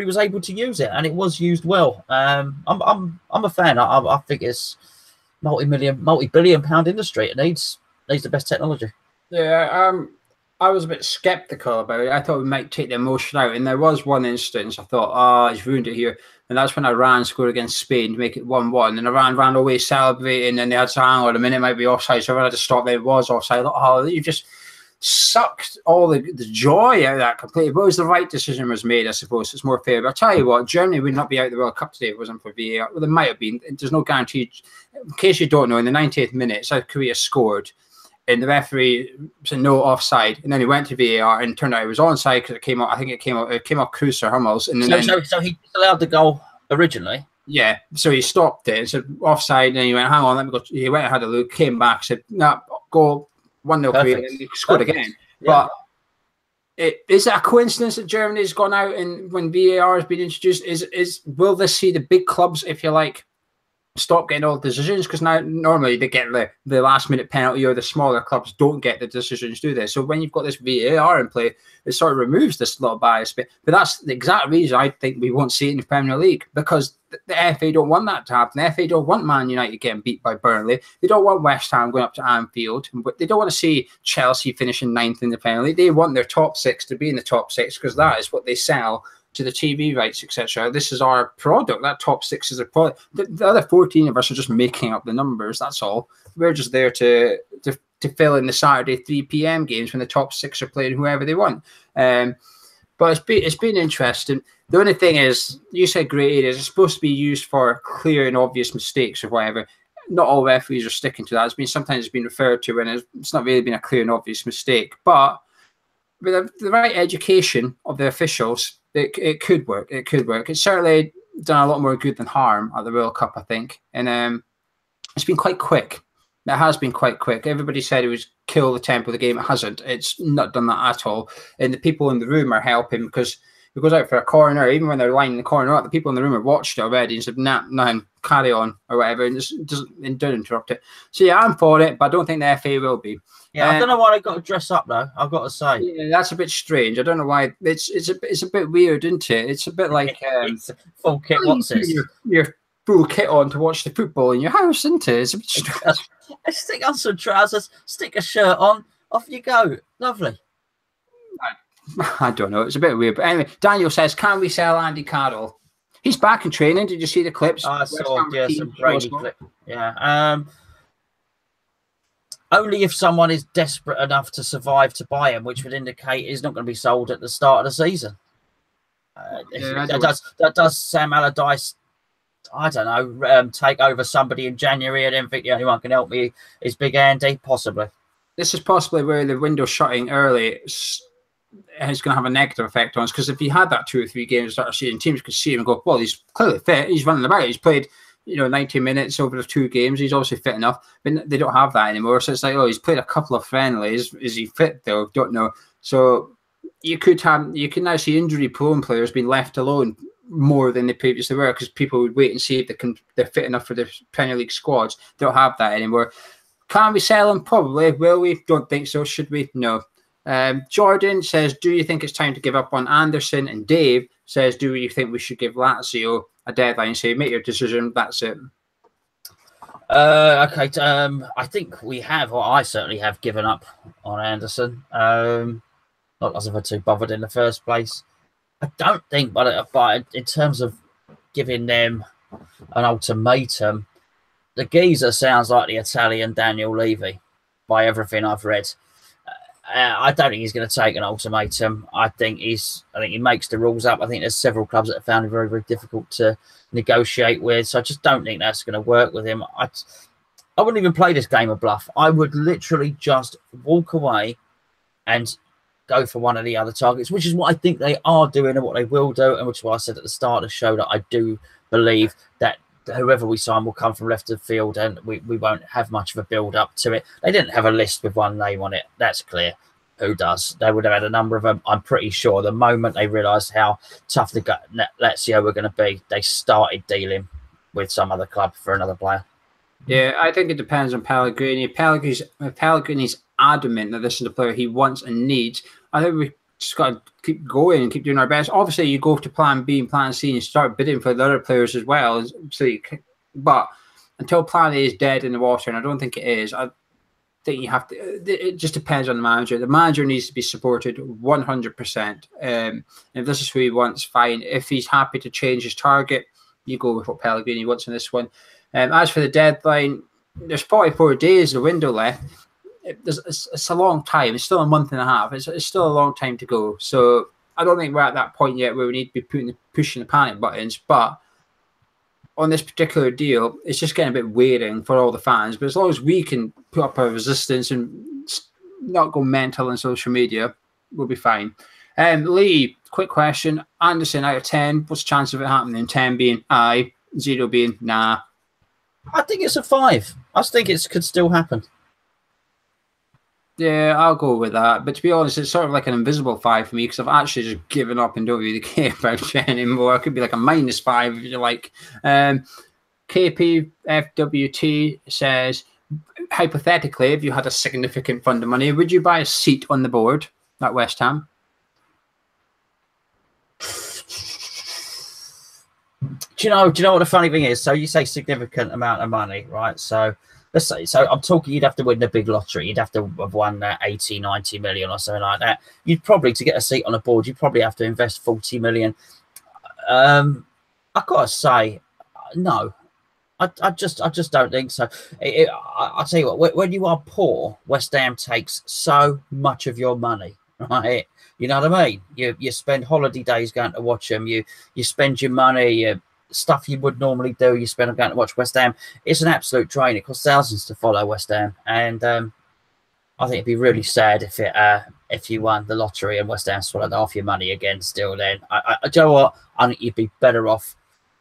[SPEAKER 2] was able to use it, and it was used well. I'm a fan. I think it's multi-billion pound industry. It needs the best technology.
[SPEAKER 1] Yeah, I was a bit skeptical about it. I thought we might take the emotion out, and there was one instance I thought, oh, he's ruined it here, and that's when Iran scored against Spain to make it 1-1, and Iran ran away celebrating, and they had to hang on a minute, it might be offside, so I had to stop there. It was offside. I thought, oh, you just sucked all the joy out of that completely. But it was the right decision was made, I suppose. It's more fair. But I'll tell you what, Germany would not be out of the World Cup today if it wasn't for VAR. Well, there might have been. There's no guarantee. In case you don't know, in the 90th minute, South Korea scored, and the referee said no offside, and then he went to VAR and turned out it was onside because it came out. I think it came off Kroos or Hummels, and then
[SPEAKER 2] so he allowed the goal originally.
[SPEAKER 1] Yeah, so he stopped it and said offside, and then he went, "Hang on, let me go." He went and had a look, came back, said, "No, go 1-0 Korea," and he scored again. Yeah. But is it a coincidence that Germany has gone out and when VAR has been introduced? Will this see the big clubs, if you like, stop getting all the decisions? Because now normally they get the last minute penalty, or the smaller clubs don't get the decisions, do they? So when you've got this VAR in play, it sort of removes this little bias bit. But that's the exact reason I think we won't see it in the Premier League, because the FA don't want that to happen. The FA don't want Man United getting beat by Burnley. They don't want West Ham going up to Anfield. They don't want to see Chelsea finishing 9th in the Premier League. They want their top 6 to be in the top 6 because that is what they sell to the TV rights, etc. This is our product. That top 6 is a product. The other 14 of us are just making up the numbers. That's all. We're just there to fill in the Saturday 3 p.m. games when the top 6 are playing whoever they want. But it's been interesting. The only thing is, you said grey areas. It's supposed to be used for clear and obvious mistakes or whatever. Not all referees are sticking to that. Sometimes it's been referred to when it's not really been a clear and obvious mistake. But with the right education of the officials, it could work. It could work. It's certainly done a lot more good than harm at the World Cup, I think. And it's been quite quick. It has been quite quick. Everybody said it would kill the tempo of the game. It hasn't. It's not done that at all. And the people in the room are helping, because it goes out for a corner, even when they're lining the corner up, the people in the room have watched it already and said, nah, carry on, or whatever, and don't interrupt it. So yeah, I'm for it, but I don't think the FA will be.
[SPEAKER 2] Yeah, I don't know why they got to dress up though. I've got to say,
[SPEAKER 1] yeah, that's a bit strange. I don't know why. It's a bit weird, isn't it? It's a bit like
[SPEAKER 2] it's full kit. What's this?
[SPEAKER 1] Your full kit on to watch the football in your house, isn't it? It's a bit strange.
[SPEAKER 2] Stick on some trousers, stick a shirt on, off you go. Lovely.
[SPEAKER 1] I don't know. It's a bit weird. But anyway, Daniel says, can we sell Andy Carroll? He's back in training. Did you see the clips?
[SPEAKER 2] I saw, some Brady clip. Yeah. Only if someone is desperate enough to survive to buy him, which would indicate he's not going to be sold at the start of the season. Does Sam Allardyce, I don't know, take over somebody in January and then think the only one can help me is Big Andy? Possibly. This
[SPEAKER 1] is possibly where the window shutting early is going to have a negative effect on us, because if he had that 2 or 3 games start of season, teams could see him and go, well, he's clearly fit, he's running about, he's played 90 minutes over the 2 games, he's obviously fit enough. But they don't have that anymore, so it's like, oh, he's played a couple of friendlies, is he fit though? Don't know. So you can now see injury prone players being left alone more than they previously were, because people would wait and see if they're fit enough for the Premier League squads. They don't have that anymore. Can we sell them? Probably. Will we? Don't think so. Should we? No. Jordan says, do you think it's time to give up on Anderson? And Dave says, do you think we should give Lazio a deadline? Say, make your decision. That's it.
[SPEAKER 2] Okay. I think we have, or I certainly have, given up on Anderson. Not as if we're too bothered in the first place. I don't think, but in terms of giving them an ultimatum, the geezer sounds like the Italian Daniel Levy, by everything I've read. I don't think he's going to take an ultimatum. I think he makes the rules up. I think there's several clubs that have found it very, very difficult to negotiate with. So I just don't think that's going to work with him. I wouldn't even play this game of bluff. I would literally just walk away and go for one of the other targets, which is what I think they are doing and what they will do, and which is why I said at the start of the show that I do believe that whoever we sign will come from left of the field, and we won't have much of a build-up to it. They didn't have a list with one name on it. That's clear. Who does? They would have had a number of them. I'm pretty sure the moment they realised how tough the Lazio were going to be, they started dealing with some other club for another player.
[SPEAKER 1] Yeah, I think it depends on Pellegrini. Pellegrini's adamant that this is the player he wants and needs. I think we just got to keep going and keep doing our best. Obviously, you go to plan B and plan C and start bidding for the other players as well. But until plan A is dead in the water, and I don't think it is, I think you have to. It just depends on the manager. The manager needs to be supported 100%. If this is who he wants, fine. If he's happy to change his target, you go with what Pellegrini wants in this one. As for the deadline, there's 44 days the window left. It's a long time. It's still a month and a half. It's still a long time to go. So I don't think we're at that point yet where we need to be pushing the panic buttons. But on this particular deal, it's just getting a bit wearing for all the fans. But as long as we can put up our resistance and not go mental on social media, we'll be fine. Lee, quick question. Anderson out of 10. What's the chance of it happening? 10 being aye, 0 being nah.
[SPEAKER 2] I think it's a 5. I think it could still happen.
[SPEAKER 1] Yeah, I'll go with that. But to be honest, it's sort of like an invisible 5 for me because I've actually just given up and don't really care about it anymore. It could be like a -5 if you like. KPFWT says, hypothetically, if you had a significant fund of money, would you buy a seat on the board at West Ham?
[SPEAKER 2] Do you know what the funny thing is? So you say significant amount of money, right? So let's say, I'm talking, you'd have to win the big lottery. You'd have to have won 80, 90 million or something like that. You'd probably, to get a seat on the board, you'd probably have to invest 40 million. I've got to say, no. I just don't think so. I'll tell you what, when you are poor, West Ham takes so much of your money, right? You know what I mean? You spend holiday days going to watch them. You spend your money, stuff you would normally do. You spend on going to watch West Ham. It's an absolute drain. It costs thousands to follow West Ham, and I think it'd be really sad if you won the lottery and West Ham swallowed half your money again. Still, then do you know what? I think you'd be better off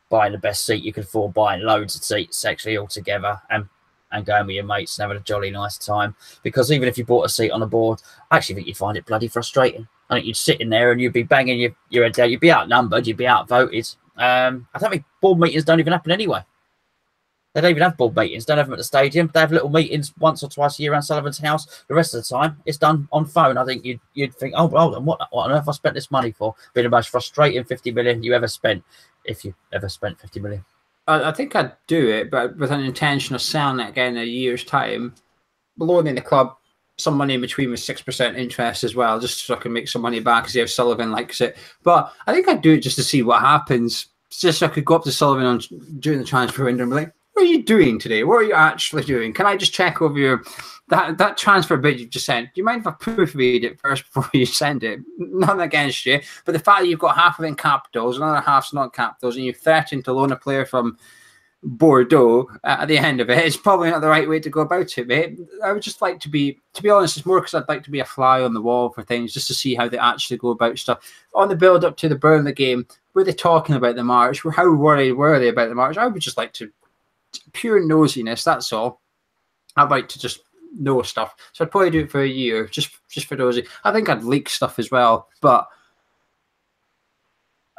[SPEAKER 2] buying the best seat you could afford, buying loads of seats actually altogether, and going with your mates and having a jolly nice time. Because even if you bought a seat on the board, I actually think you'd find it bloody frustrating. I think you'd sit in there and you'd be banging your head down. You'd be outnumbered. You'd be outvoted. I don't think board meetings don't even happen anyway. They don't even have board meetings. Don't have them at the stadium. They have little meetings once or twice a year around Sullivan's house. The rest of the time, it's done on phone. I think you'd think, oh, hold on, what on earth have I spent this money for? Be the most frustrating 50 million you ever spent, if you ever spent 50 million.
[SPEAKER 1] I think I'd do it, but with an intention of selling it again in a year's time, loaning the club some money in between with 6% interest as well, just so I can make some money back because if Sullivan likes it. But I think I'd do it just to see what happens. Just so I could go up to Sullivan during the transfer window and be like, what are you doing today? What are you actually doing? Can I just check over your that transfer bid you've just sent? Do you mind if I proofread it first before you send it? Nothing against you, but the fact that you've got half of it in capitals, another half's not capitals, and you threaten to loan a player from Bordeaux at the end of it, it's probably not the right way to go about it, mate. I would just like to be honest, it's more because I'd like to be a fly on the wall for things, just to see how they actually go about stuff. On the build up to the Burnley game, were they talking about the march? How worried were they about the march? I would just like to, pure nosiness, that's all. I'd like to just know stuff. So I'd probably do it for a year, just for nosy. I think I'd leak stuff as well, but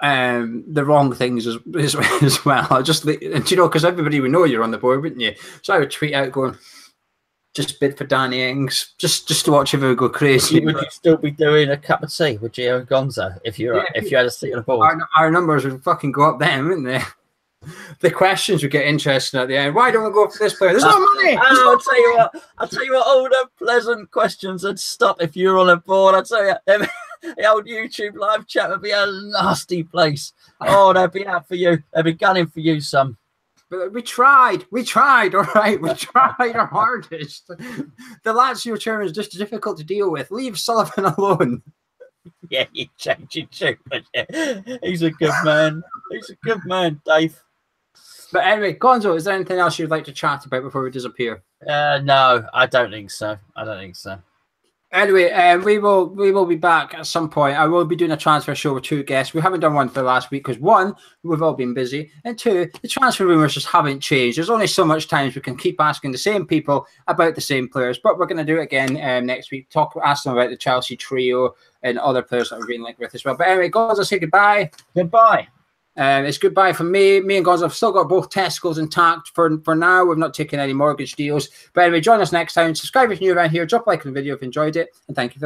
[SPEAKER 1] the wrong things as well. I just, and you know, because everybody would know you're on the board, wouldn't you? So I would tweet out going, just bid for Danny Ings, just to watch everyone go crazy.
[SPEAKER 2] Would you still be doing a cup of tea with Geo Gonzo if you had a seat on the board?
[SPEAKER 1] Our numbers would fucking go up then, wouldn't they? The questions would get interesting at the end. Why don't we go for this player? There's no money.
[SPEAKER 2] I'll tell you what. All the pleasant questions would stop if you were on a board. I tell you, the old YouTube live chat would be a nasty place. Oh, they'd be out for you. They'd be gunning for you, son.
[SPEAKER 1] But we tried, all right. We tried our hardest. The Lazio chairman is just difficult to deal with. Leave Sullivan alone.
[SPEAKER 2] Yeah, you changed your tune, but yeah. He's a good man. He's a good man, Dave.
[SPEAKER 1] But anyway, Gonzo, is there anything else you'd like to chat about before we disappear?
[SPEAKER 2] No, I don't think so. I don't think so.
[SPEAKER 1] Anyway, we will be back at some point. I will be doing a transfer show with 2 guests. We haven't done one for the last week because 1, we've all been busy, and 2, the transfer rumours just haven't changed. There's only so much times we can keep asking the same people about the same players, but we're going to do it again next week. Ask them about the Chelsea trio and other players that we've been linked with as well. But anyway, Gonzo, say goodbye.
[SPEAKER 2] Goodbye.
[SPEAKER 1] It's goodbye from me. Me and Gonzo have still got both testicles intact for now. We've not taken any mortgage deals. But anyway, join us next time. Subscribe if you're new around here. Drop a like on the video if you enjoyed it. And thank you for listening.